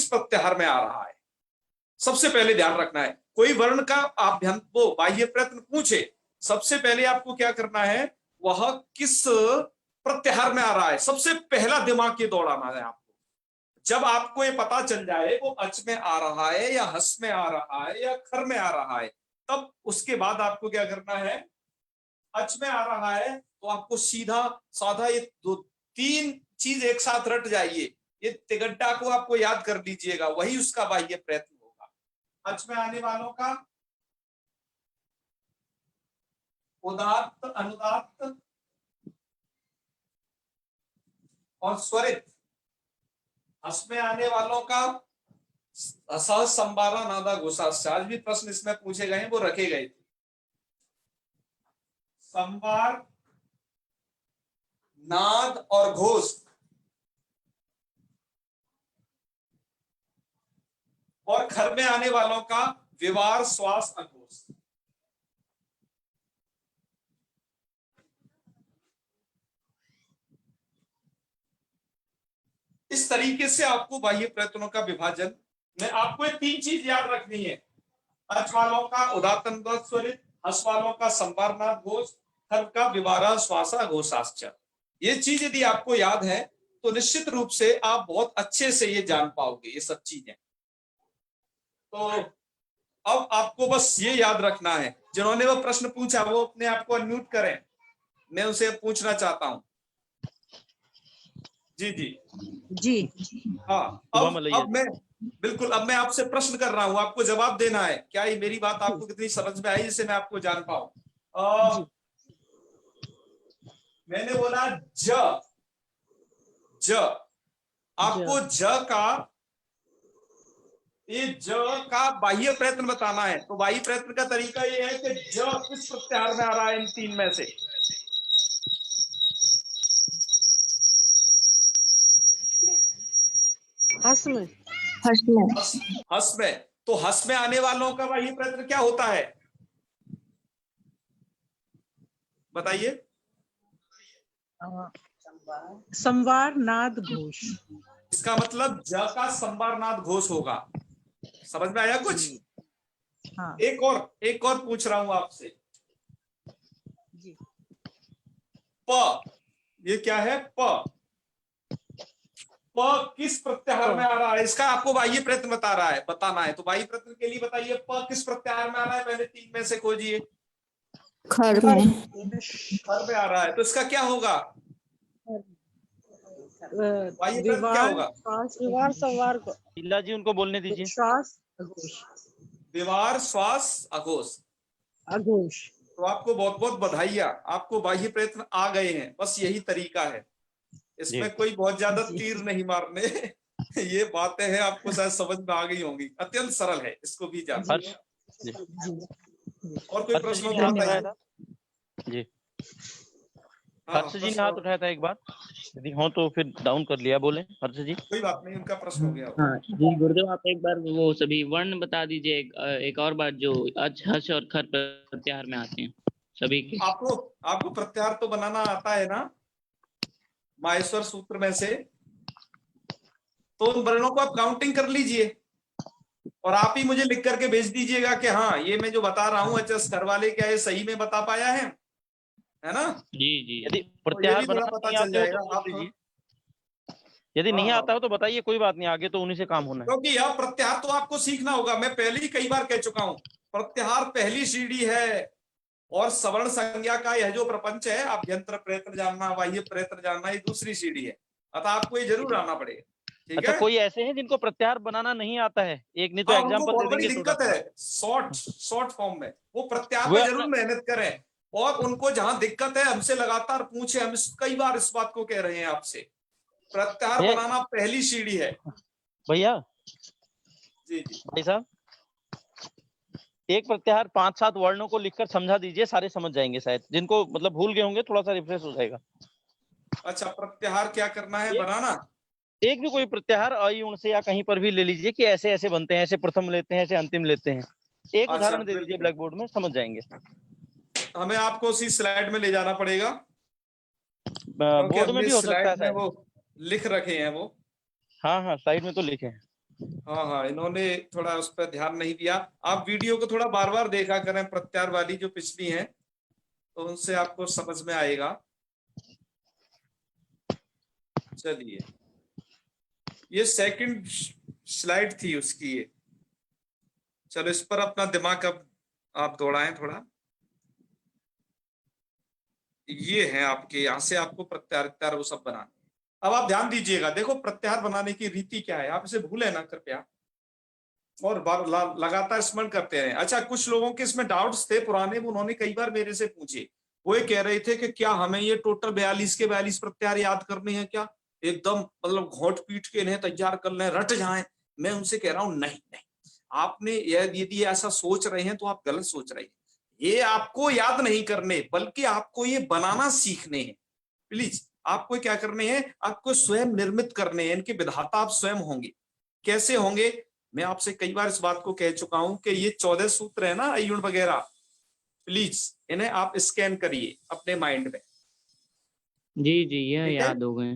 प्रत्याहार में आ रहा है, सबसे पहले ध्यान रखना है। कोई वर्ण का वो बाह्य प्रयत्न पूछे, सबसे पहले आपको क्या करना है, वह किस प्रत्याहार में आ रहा है, सबसे पहला दिमाग ये दौड़ाना है आपको। जब आपको ये पता चल जाए वो अच में आ रहा है या हस में आ रहा है या खर में आ रहा है, तब उसके बाद आपको क्या करना है, अच में आ रहा है तो आपको सीधा साधा ये 2-3 चीज एक साथ रट जाइए, ये तिगड्डा को आपको याद कर लीजिएगा, वही उसका बाह्य प्रयत्न होगा। अच में आने वालों का उदात्त, अनुदात्त और स्वरित, हस में आने वालों का असह, संबारा, नादा, घोषाश्च। आज भी प्रश्न इसमें पूछे गए हैं, वो रखे गए थे। संबार, नाद और घोष, और खर में आने वालों का विवार, श्वास, अघोष। इस तरीके से आपको बाह्य प्रयत्नों का विभाजन में आपको ये 3 चीज याद रखनी है, अच वालों का उदात्त, अनुदात्त स्वरित, हस वालों का संवारनाद घोष, खर का विवारा, श्वासा, घोषाश्च। ये चीज यदि आपको याद है तो निश्चित रूप से आप बहुत अच्छे से ये जान पाओगे ये सब चीजें। तो अब आपको बस ये याद रखना है, जिन्होंने वो प्रश्न पूछा वो अपने आप को अनम्यूट करें, मैं उनसे पूछना चाहता हूँ। जी जी जी। हाँ, अब मैं बिल्कुल, अब मैं आपसे प्रश्न कर रहा हूँ, आपको जवाब देना है। क्या ये मेरी बात आपको कितनी समझ में आई, जिससे मैं आपको जान पाऊं? मैंने बोला ज आपको ये ज का बाह्य प्रयत्न बताना है। तो बाह्य प्रयत्न का तरीका ये है कि ज किस प्रत्याहार में आ रहा है इन तीन में से? हस में। हस में। तो हस में आने वालों का बाह्य प्रयत्न क्या होता है, बताइए? संवार नाद घोष। इसका मतलब ज का संवार नाद घोष होगा। समझ में आया कुछ? हाँ। एक और पूछ रहा हूं आपसे। जी। प, ये क्या है? प किस प्रत्याहार में आ रहा है? इसका आपको बाह्य प्रयत्न बताना है। तो बाह्य प्रयत्न के लिए बताइए, प किस प्रत्याहार में आ रहा है? पहले तीन में से खोजिए। खर में। खर में आ रहा है, तो इसका क्या होगा? बाह्य प्रयत्न क्या होगा? विवार संवार को। लीला जी उनको बोलने दीजिए। श्वास अघोष। विवार श्वास अघोष। तो आपको बहुत बहुत बधाइयां, आपको बाह्य प्रयत्न आ गए हैं। बस यही तरीका है, इसमें कोई बहुत ज्यादा तीर नहीं मारने। ये बातें हैं, आपको शायद समझ में आ गई होंगी। अत्यंत सरल है, इसको भी जानना। और कोई प्रश्न हो तो बताइए। जी, हर्ष जी ने हाथ उठाया था एक बार, यदि हो तो फिर डाउन कर लिया। बोले हर्ष जी। कोई बात नहीं, उनका प्रश्न हो गया। हाँ जी गुरुदेव, आप एक बार वो सभी वर्ण बता दीजिए। एक और बार जो अच, हस और खर प्रत्याहार में आते हैं सभी के। आपको प्रत्याहार तो बनाना आता है ना माहेश्वर सूत्र में से? तो उन वर्णों को आप काउंटिंग कर लीजिए और आप ही मुझे लिख करके भेज दीजिएगा कि हाँ, ये मैं जो बता रहा हूँ अचस घर वाले क्या ये सही में बता पाया है ना? जी। यदि प्रत्याहार बनाना पता चल जाएगा आप लीजिए। यदि नहीं आता हो तो बताइए, कोई बात नहीं, आगे तो उन्हीं से काम होना है। क्योंकि यह प्रत्याहार तो आपको सीखना होगा। मैं पहले ही कई बार कह चुका हूं, प्रत्याहार पहली सीढ़ी है और सवर्ण संज्ञा का यह जो प्रपंच है, अभ्यंतर प्रयत्न जानना, बाह्य प्रयत्न जानना, ये दूसरी सीढ़ी है। अतः आपको ये जरूर आना पड़ेगा। ठीक अच्छा, है? कोई ऐसे हैं जिनको प्रत्याहार बनाना नहीं आता है? एक नहीं तो एग्जांपल बहुत दे बड़ी देंगे। दिक्कत है शॉर्ट फॉर्म में। वो प्रत्याहार में जरूर मेहनत करें, और उनको जहां दिक्कत है हमसे लगातार पूछे। हम कई बार इस बात को कह रहे हैं आपसे, प्रत्याहार बनाना पहली सीढ़ी है भैया। जी भाई साहब, एक प्रत्याहार 5-7 वर्णों को लिखकर समझा दीजिए, सारे समझ जाएंगे। शायद जिनको मतलब भूल गए होंगे, थोड़ा सा रिफ्रेश हो जाएगा। अच्छा, प्रत्याहार क्या करना है? बनाना एक भी कोई प्रत्याहार अयुण से या कहीं पर भी ले लीजिए कि ऐसे ऐसे बनते हैं, ऐसे प्रथम लेते हैं, ऐसे अंतिम लेते हैं। एक उदाहरण दे दीजिए ब्लैक बोर्ड में, समझ जाएंगे। हमें आपको उसी स्लाइड में ले जाना पड़ेगा। बोर्ड में भी हो सकता है, वो लिख रखे हैं वो। हाँ, साइड में तो लिखे हैं। हाँ, इन्होंने थोड़ा उस पर ध्यान नहीं दिया। आप वीडियो को थोड़ा बार बार देखा करें, प्रत्याहार वाली जो पिछली है, तो उनसे आपको समझ में आएगा। चलिए, ये सेकंड स्लाइड थी उसकी ये। चलो, इस पर अपना दिमाग अब आप दौड़ाएं थोड़ा। ये है आपके, यहां से आपको प्रत्याहार वो सब बनाना। अब आप ध्यान दीजिएगा, देखो प्रत्याहार बनाने की रीति क्या है, आप इसे भूलें ना कृपया, और लगातार स्मरण करते रहें। अच्छा, कुछ लोगों के इसमें डाउट्स थे पुराने, उन्होंने कई बार मेरे से पूछे। वो ये कह रहे थे कि क्या हमें ये टोटल 42 के 42 प्रत्याहार याद करने हैं क्या? एकदम मतलब घोट पीट के इन्हें तैयार कर लें, रट जाएं। मैं उनसे कह रहा हूं नहीं, आपने यदि ऐसा सोच रहे हैं तो आप गलत सोच रहे हैं। ये आपको याद नहीं करने, बल्कि आपको ये बनाना सीखने हैं। प्लीज, आपको क्या करने हैं? आपको स्वयं निर्मित करने हैं। इनके विधाता आप स्वयं होंगे। कैसे होंगे? मैं आपसे कई बार इस बात को कह चुका हूं कि ये 14 सूत्र है ना, अयुण वगैरह, प्लीज इन्हें आप स्कैन करिए अपने माइंड में। जी, यह याद हो गए।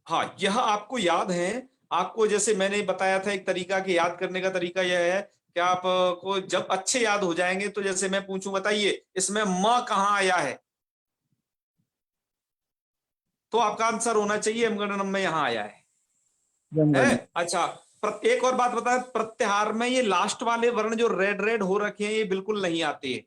हाँ, यह आपको याद है। आपको जैसे मैंने बताया था, एक तरीका के याद करने का तरीका यह है कि आप को जब अच्छे याद हो जाएंगे, तो जैसे मैं पूछूं, बताइए इसमें म कहाँ आया है, तो आपका आंसर होना चाहिए अमगणनम में यहां आया है? अच्छा, एक और बात बताएं, प्रत्याहार में ये लास्ट वाले वर्ण जो रेड हो रखे हैं, ये बिल्कुल नहीं आते।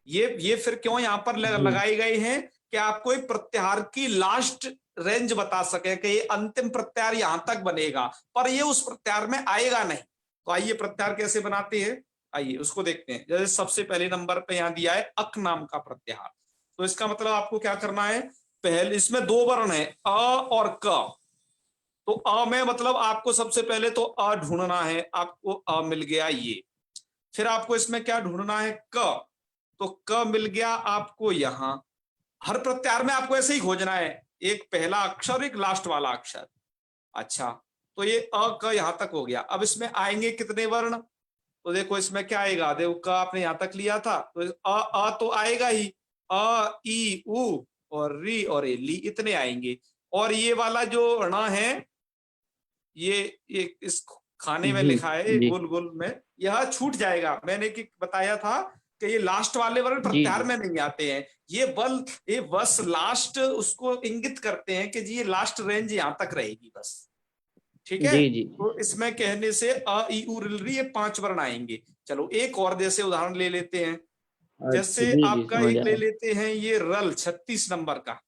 ये फिर क्यों यहां पर लगाए गए हैं? कि आपको एक प्रत्याहार की लास्ट रेंज बता सके कि ये अंतिम प्रत्याहार यहां तक बनेगा, पर ये उस प्रत्याहार में आएगा नहीं। तो आइए प्रत्याहार कैसे बनाते हैं, आइए उसको देखते हैं। जैसे सबसे पहले नंबर पे यहाँ दिया है अक नाम का प्रत्याहार। तो इसका मतलब आपको क्या करना है, पहले इसमें दो वर्ण है अ और क। तो अ में मतलब आपको सबसे पहले तो अ ढूंढना है, आपको अ मिल गया ये। फिर आपको इसमें क्या ढूंढना है, क। तो क मिल गया आपको यहां। हर प्रत्याहार में आपको ऐसे ही खोजना है, एक पहला अक्षर एक लास्ट वाला अक्षर। अच्छा, तो ये अ क यहां तक हो गया। अब इसमें आएंगे कितने वर्ण, तो देखो इसमें क्या आएगा, देखो क आपने यहां तक लिया था तो अ तो आएगा ही, अ ई उ और री और ए ली इतने आएंगे। और ये वाला जो ण है ये इस खाने में जी लिखा है जी गोल गोल में, यह छूट जाएगा। मैंने कि बताया था कि ये लास्ट वाले वर्ण जी प्रत्याहार जी में नहीं आते हैं, ये बस लास्ट उसको इंगित करते हैं कि जी ये लास्ट रेंज यहां तक रहेगी बस। ठीक है, जी जी तो इसमें कहने से अ ई उ रिल री ये 5 वर्ण आएंगे। चलो एक और जैसे उदाहरण ले लेते हैं, अच्छा जैसे जी जी आपका समझ एक ले आया। लेते हैं ये रल 36 नंबर का।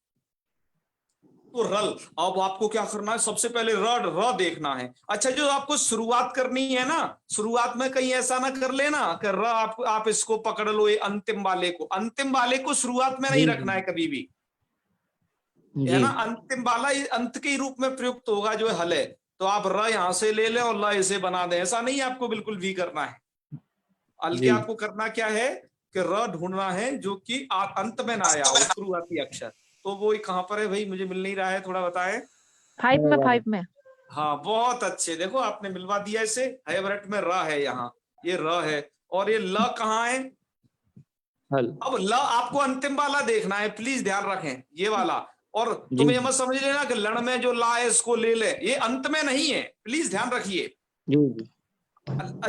तो रल, अब आपको क्या करना है, सबसे पहले र देखना है। अच्छा, जो आपको शुरुआत करनी है ना, शुरुआत में कहीं ऐसा ना कर लेना कि र आप इसको पकड़ लो, ये अंतिम वाले को शुरुआत में नहीं जी रखना है कभी भी, है जी ना। अंतिम वाला ये अंत के रूप में प्रयुक्त होगा जो हल है। तो आप र यहां से ले लें और ल इसे बना दें, ऐसा नहीं आपको बिल्कुल भी करना है। बल्कि जी आपको करना क्या है कि र ढूंढना है जो कि अंत में ना आया हो, शुरुआती अक्षर। तो वो कहां पर है भाई, मुझे मिल नहीं रहा है, थोड़ा बताएं। 5 में हाँ बहुत अच्छे, देखो आपने मिलवा दिया इसे। हैवरेट में र है, यहाँ ये र है और ये ल कहाँ है। हल अब ल आपको अंतिम वाला देखना है, प्लीज ध्यान रखें ये वाला। और जी तुम ये मत समझ लेना कि लड़ में जो ला है इसको ले ले, ये अंत में नहीं है, प्लीज ध्यान रखिए। जी जी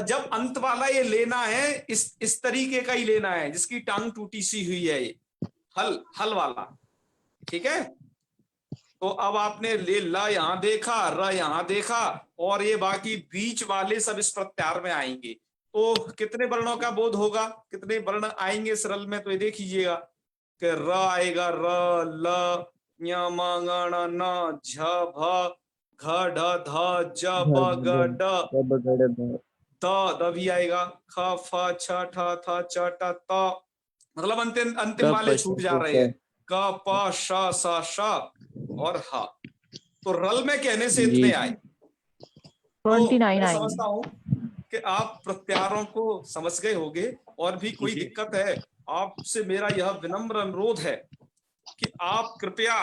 जब अंत वाला ये लेना है इस तरीके का ही लेना है जिसकी टांग टूटी सी हुई है, ये हल वाला। ठीक है, तो अब आपने ले ला यहां देखा, र यहां देखा, और ये बाकी बीच वाले सब इस प्रत्याहार में आएंगे। तो कितने वर्णों का बोध होगा, कितने वर्ण आएंगे सरल में, तो ये देखिएगा कि र आएगा, र ल य म ङ ण न झ भ घ ढ ध ज ब ग ड, द भी आएगा, ख फ छ ठ थ च ट त। मतलब अंतिम वाले छूट जा रहे हैं, क प श स श और ह। तो रल में कहने से जी इतने आए। तो 29 मैं आएंगे। समझता हूं कि आप प्रत्याहारों को समझ गए होंगे। और भी कोई जी। दिक्कत है, आपसे मेरा यह विनम्र अनुरोध है कि आप कृपया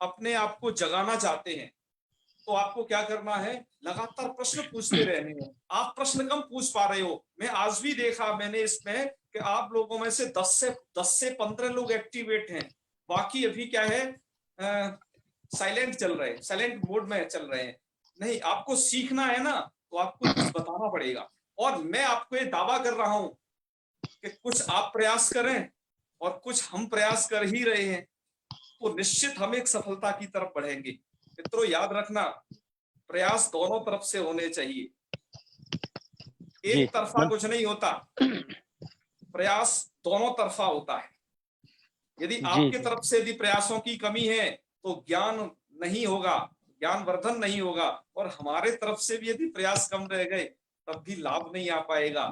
अपने आप को जगाना चाहते हैं तो आपको क्या करना है, लगातार प्रश्न पूछते रहने हैं। आप प्रश्न कम पूछ पा रहे हो। मैं आज भी देखा मैंने इसमें कि आप लोगों में से 10 से 15 लोग एक्टिवेट हैं, बाकी अभी क्या है साइलेंट चल रहे हैं, साइलेंट मोड में चल रहे हैं। नहीं, आपको सीखना है ना, तो आपको कुछ बताना पड़ेगा। और मैं आपको ये दावा कर रहा हूं कि कुछ आप प्रयास करें और कुछ हम प्रयास कर ही रहे हैं, तो निश्चित हम एक सफलता की तरफ बढ़ेंगे। मित्रों याद रखना, प्रयास दोनों तरफ से होने चाहिए, जी, एक तरफा कुछ नहीं होता, प्रयास दोनों तरफा होता है। यदि जी आपके तरफ से यदि प्रयासों की कमी है तो ज्ञान नहीं होगा, ज्ञान वर्धन नहीं होगा। और हमारे तरफ से भी यदि प्रयास कम रह गए तब भी लाभ नहीं आ पाएगा।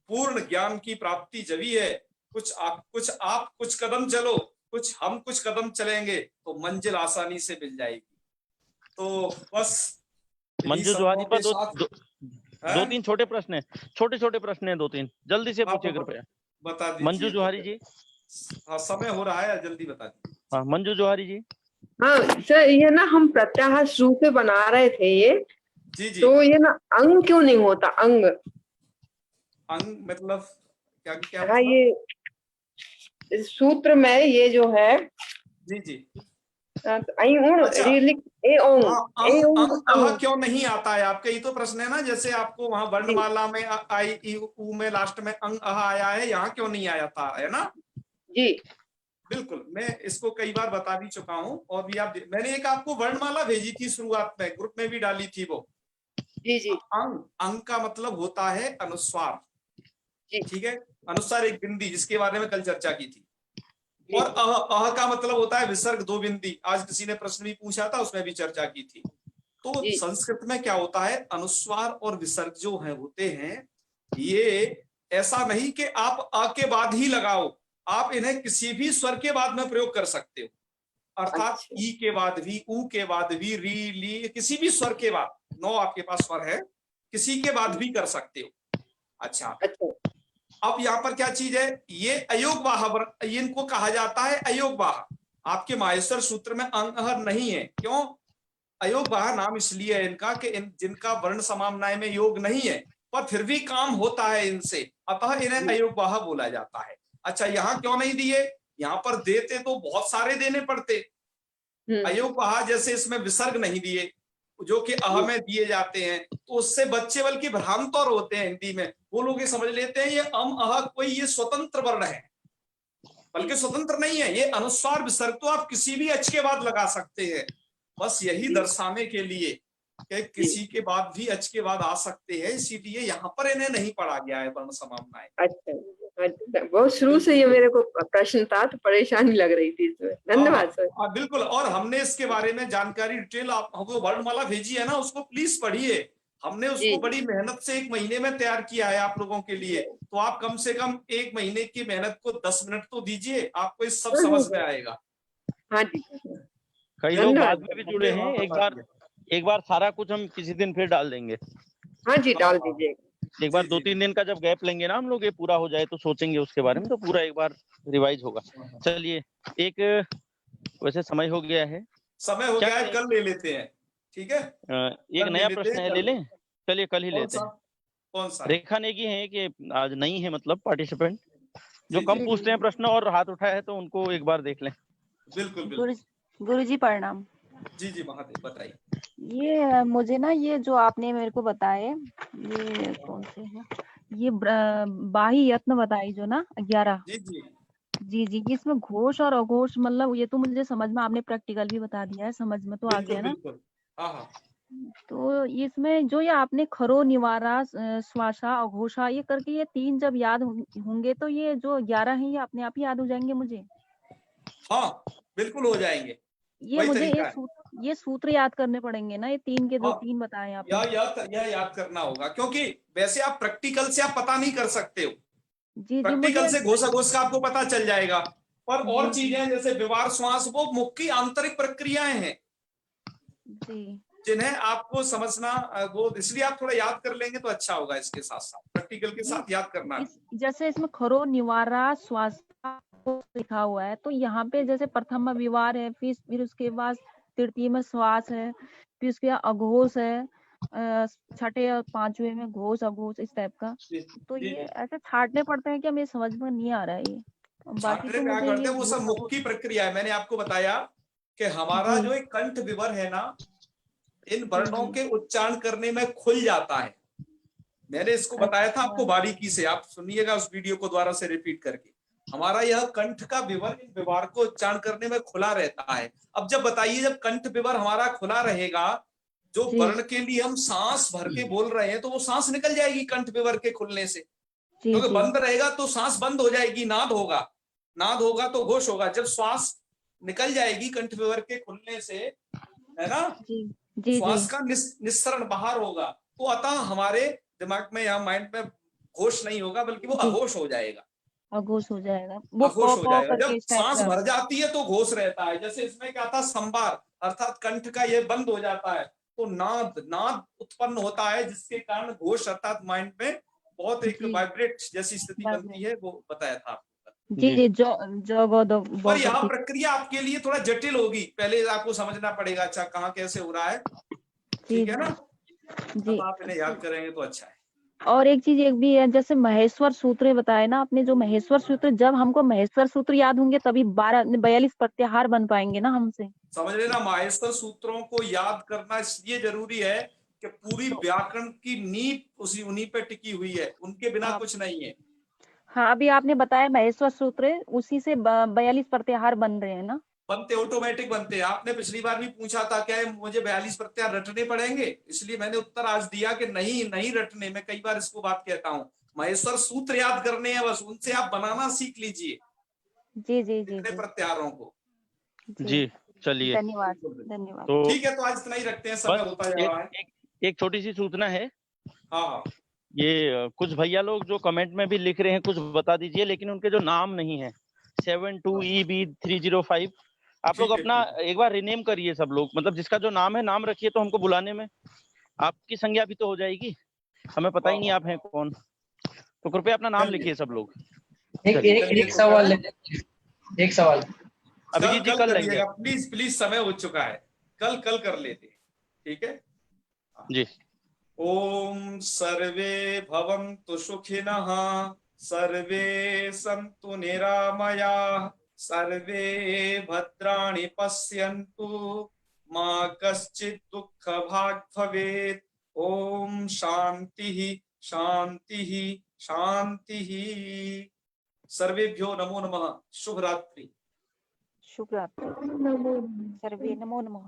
पूर्ण ज्ञान की प्राप्ति जभी है, कुछ आप कुछ कदम चलो, कुछ हम कुछ कदम चलेंगे तो मंजिल आसानी से मिल जाएगी। तो बस मंजू जोहारी पर दो हैं? तीन छोटे प्रश्न है, छोटे प्रश्न है, 2-3 जल्दी से पूछिए कृपया। बता दीजिए। मंजू जोहारी जी। हाँ समय हो रहा है, जल्दी बता दीजिए। हाँ मंजू जोहारी जी। हाँ सर, ये ना हम प्रत्याहार शुरू से बना रहे थे ये, जी जी। तो ये ना अंग क्यों नहीं होता, अंग मतलब क्या हाँ, मतलब? ये इस सूत्र में ये जो है जी जी। तो अंग क्यों नहीं आता है आपका, ये तो प्रश्न है ना। जैसे आपको वहां वर्णमाला में आई ई उ में लास्ट में अंग अह आया है, यहाँ क्यों नहीं आया था, है ना जी। बिल्कुल, मैं इसको कई बार बता भी चुका हूँ। और भी आप, मैंने एक आपको वर्णमाला भेजी थी शुरुआत में, ग्रुप में भी डाली थी वो। जी जी। अंग का मतलब होता है अनुस्वार, ठीक है। अनुस्वार एक बिंदी, जिसके बारे में कल चर्चा की थी। और अह का मतलब होता है विसर्ग दो बिंदी। आज किसी ने प्रश्न भी पूछा था, उसमें भी चर्चा की थी। तो संस्कृत में क्या होता है, अनुस्वार और विसर्ग जो है होते हैं, ये ऐसा नहीं कि आप अ के बाद ही लगाओ, आप इन्हें किसी भी स्वर के बाद में प्रयोग कर सकते हो। अर्थात ई के बाद भी, ऊ के बाद भी, री, ली, किसी भी स्वर के बाद, 9 आपके पास स्वर है, किसी के बाद भी कर सकते हो। अच्छा, अब यहाँ पर क्या चीज है, ये अयोगवाह वर्ण, इनको कहा जाता है अयोगवाह। आपके माहेश्वर सूत्र में अंग नहीं है। क्यों अयोगवाह नाम इसलिए है इनका कि जिनका वर्ण समामनाय में योग नहीं है, पर फिर भी काम होता है इनसे, अतः इन्हें अयोगवाह बोला जाता है। अच्छा, यहाँ क्यों नहीं दिए, यहाँ पर देते तो बहुत सारे देने पड़ते। अयोगवाह जैसे इसमें विसर्ग नहीं दिए, जो कि अह में दिए जाते हैं, तो उससे बच्चे बल्कि भ्रांत और होते हैं हिंदी में। वो लोग ये समझ लेते हैं ये अह कोई ये स्वतंत्र वर्ण है, बल्कि स्वतंत्र नहीं है। ये अनुस्वार विसर्ग तो आप किसी भी अच के बाद लगा सकते हैं। बस यही दर्शाने के लिए कि किसी के बाद भी अच के बाद आ सकते हैं, इसीलिए यहाँ पर इन्हें नहीं पढ़ा गया है वर्ण समामनाएं। अच्छा, बहुत शुरू से ये मेरे को प्रश्न था, तो परेशानी लग रही थी इसमें। धन्यवाद सर। बिल्कुल, और हमने इसके बारे में जानकारी डिटेल आप हमको वर्णमाला भेजी है ना, उसको प्लीज पढ़िए। हमने उसको बड़ी मेहनत से 1 महीने में तैयार किया है आप लोगों के लिए। तो आप कम से कम 1 महीने की मेहनत को 10 मिनट तो दीजिए, आपको इस सब समझ में आएगा। हाँ जी, कई लोग बाद में भी जुड़े हैं। एक बार सारा कुछ हम किसी दिन फिर डाल देंगे। हाँ जी, डाल दीजिए। एक बार 2-3 दिन का जब गैप लेंगे ना हम लोग, ये पूरा हो जाए तो सोचेंगे उसके बारे में, तो पूरा एक बार रिवाइज होगा। चलिए, एक वैसे समय हो गया है, कल ले लेते हैं, ठीक है। एक नया प्रश्न है, ले लें? चलिए कल ही लेते हैं। कौन सा? रेखा नेगी है कि आज नहीं है, मतलब पार्टिसिपेंट जो कम पूछते हैं प्रश्न और हाथ उठाया है, तो उनको एक बार देख लें। बिल्कुल। गुरुजी प्रणाम। जी महादेव, बताइए। ये मुझे ना, ये जो आपने मेरे को बताए, ये कौन से हैं, ये बाही यत्न बताई जो ना 11। जी, इसमें घोष और अघोष, मतलब ये तो मुझे समझ में, आपने प्रैक्टिकल भी बता दिया है, समझ में तो आ गया ना। हाँ। तो इसमें जो ये आपने खरो, निवारा, श्वासा, अघोषा, ये करके ये 3 जब याद होंगे, तो ये जो 11 हैं ये अपने आप ही याद हो जाएंगे मुझे? हाँ, बिल्कुल हो जाएंगे। ये मुझे ये सूत्र याद करने पड़ेंगे ना, ये 3 के जो 3 बताए आपने? यह याद करना होगा, क्योंकि वैसे आप प्रैक्टिकल से आप पता नहीं कर सकते हो। जी, प्रैक्टिकल से घोषाघोष का आपको पता चल जाएगा, पर और चीजें जैसे विवार, श्वास, वो मुख की आंतरिक प्रक्रियाएं हैं जिन्हें आपको समझना, वो इसलिए आप थोड़ा याद कर लेंगे तो अच्छा होगा। इसके साथ साथ प्रैक्टिकल के साथ याद करना। जैसे इसमें खरो, निवारा, श्वास लिखा हुआ है, तो यहाँ पे जैसे प्रथम में विवार है, फिर उसके बाद तृतीय में श्वास है, फिर उसके बाद अघोष है, छठे और 5वें में घोष, अघोष, इस टाइप का। तो ये ऐसे छाटने पड़ते हैं कि हमें समझ में नहीं आ रहा है ये। बाकी तो मुझे करते हैं, वो सब मुख की प्रक्रिया है। मैंने आपको बताया कि हमारा जो एक कंठ विवर है ना, इन वर्णों के उच्चारण करने में खुल जाता है। मैंने इसको बताया था आपको बारीकी से, आप सुनिएगा उस वीडियो को दोबारा से रिपीट करके। हमारा यह कंठ का विवर इन विवार को उच्चारण करने में खुला रहता है। अब जब बताइए, जब कंठ विवर हमारा खुला रहेगा, जो वर्ण के लिए हम सांस भर के बोल रहे हैं, तो वो सांस निकल जाएगी कंठ विवर के खुलने से। क्योंकि बंद रहेगा तो सांस बंद हो जाएगी, नाद होगा तो घोष होगा। जब श्वास निकल जाएगी कंठ विवर के खुलने से, है ना, श्वास का निस्सरण बाहर होगा, तो अतः हमारे दिमाग में, यहाँ माइंड में घोष नहीं होगा, बल्कि वो अघोष हो जाएगा। अघोष हो जाएगा। जब सांस भर जाती है तो घोष रहता है। जैसे इसमें क्या था, संबार, अर्थात कंठ का ये बंद हो जाता है, तो नाद उत्पन्न होता है, जिसके कारण घोष अर्थात माइंड में बहुत एक वाइब्रेट जैसी स्थिति बनती है, वो बताया था आपको। पर यहाँ प्रक्रिया आपके लिए थोड़ा जटिल होगी, पहले आपको समझना पड़ेगा अच्छा कहाँ कैसे हो रहा है, ठीक है ना। अब आप इन्हें याद करेंगे तो अच्छा है। और एक चीज एक भी है, जैसे महेश्वर सूत्र बताए ना आपने, जो महेश्वर सूत्र, जब हमको महेश्वर सूत्र याद होंगे तभी 42 प्रत्याहार बन पाएंगे ना हमसे। समझ लेना, महेश्वर सूत्रों को याद करना इसलिए जरूरी है कि पूरी व्याकरण की नींव उन्हीं पे टिकी हुई है, उनके बिना कुछ नहीं है। हाँ, अभी आपने बताया महेश्वर सूत्र, उसी से 42 प्रत्याहार बन रहे हैं ना, बनते ऑटोमेटिक बनते हैं। आपने पिछली बार भी पूछा था क्या मुझे 42 प्रत्याहार रटने पड़ेंगे, इसलिए मैंने उत्तर आज दिया कि नहीं रटने। मैं कई बार इसको बात कहता हूँ, महेश्वर सूत्र याद करने हैं, बस उनसे आप बनाना सीख लीजिए। जी जी जी इतने जी प्रत्याहारों को। जी चलिए धन्यवाद धन्यवाद। तो ठीक है, तो आज इतना ही रखते हैं, समय बस होता जा रहा है। एक छोटी सी सूचना है। हाँ ये कुछ भैया लोग जो कमेंट में भी लिख रहे हैं कुछ बता दीजिए, लेकिन उनके जो नाम नहीं है 72EB305 आप लोग अपना एक बार रिनेम करिए सब लोग, मतलब जिसका जो नाम है नाम रखिए, तो हमको बुलाने में आपकी संज्ञा भी तो हो जाएगी, हमें पता ही नहीं आप हैं कौन, तो कृपया अपना नाम लिखिए सब लोग। एक सवाल एक सवाल अभिजीत जी कल लेंगे, प्लीज प्लीज, समय हो चुका है, कल कर लेते, ठीक है जी। ओम सर्वे भवन्तु सुखिनः, सर्वे सन्तु निरामयाः, सर्वे भद्राणि पश्यन्तु, मा कश्चित् दुःखभाग् भवेत्। ओम शांतिः शांतिः शांतिः। सर्वेभ्यो नमो नमः। शुभ रात्रि। शुभ रात्रि। सर्वे नमो नमः।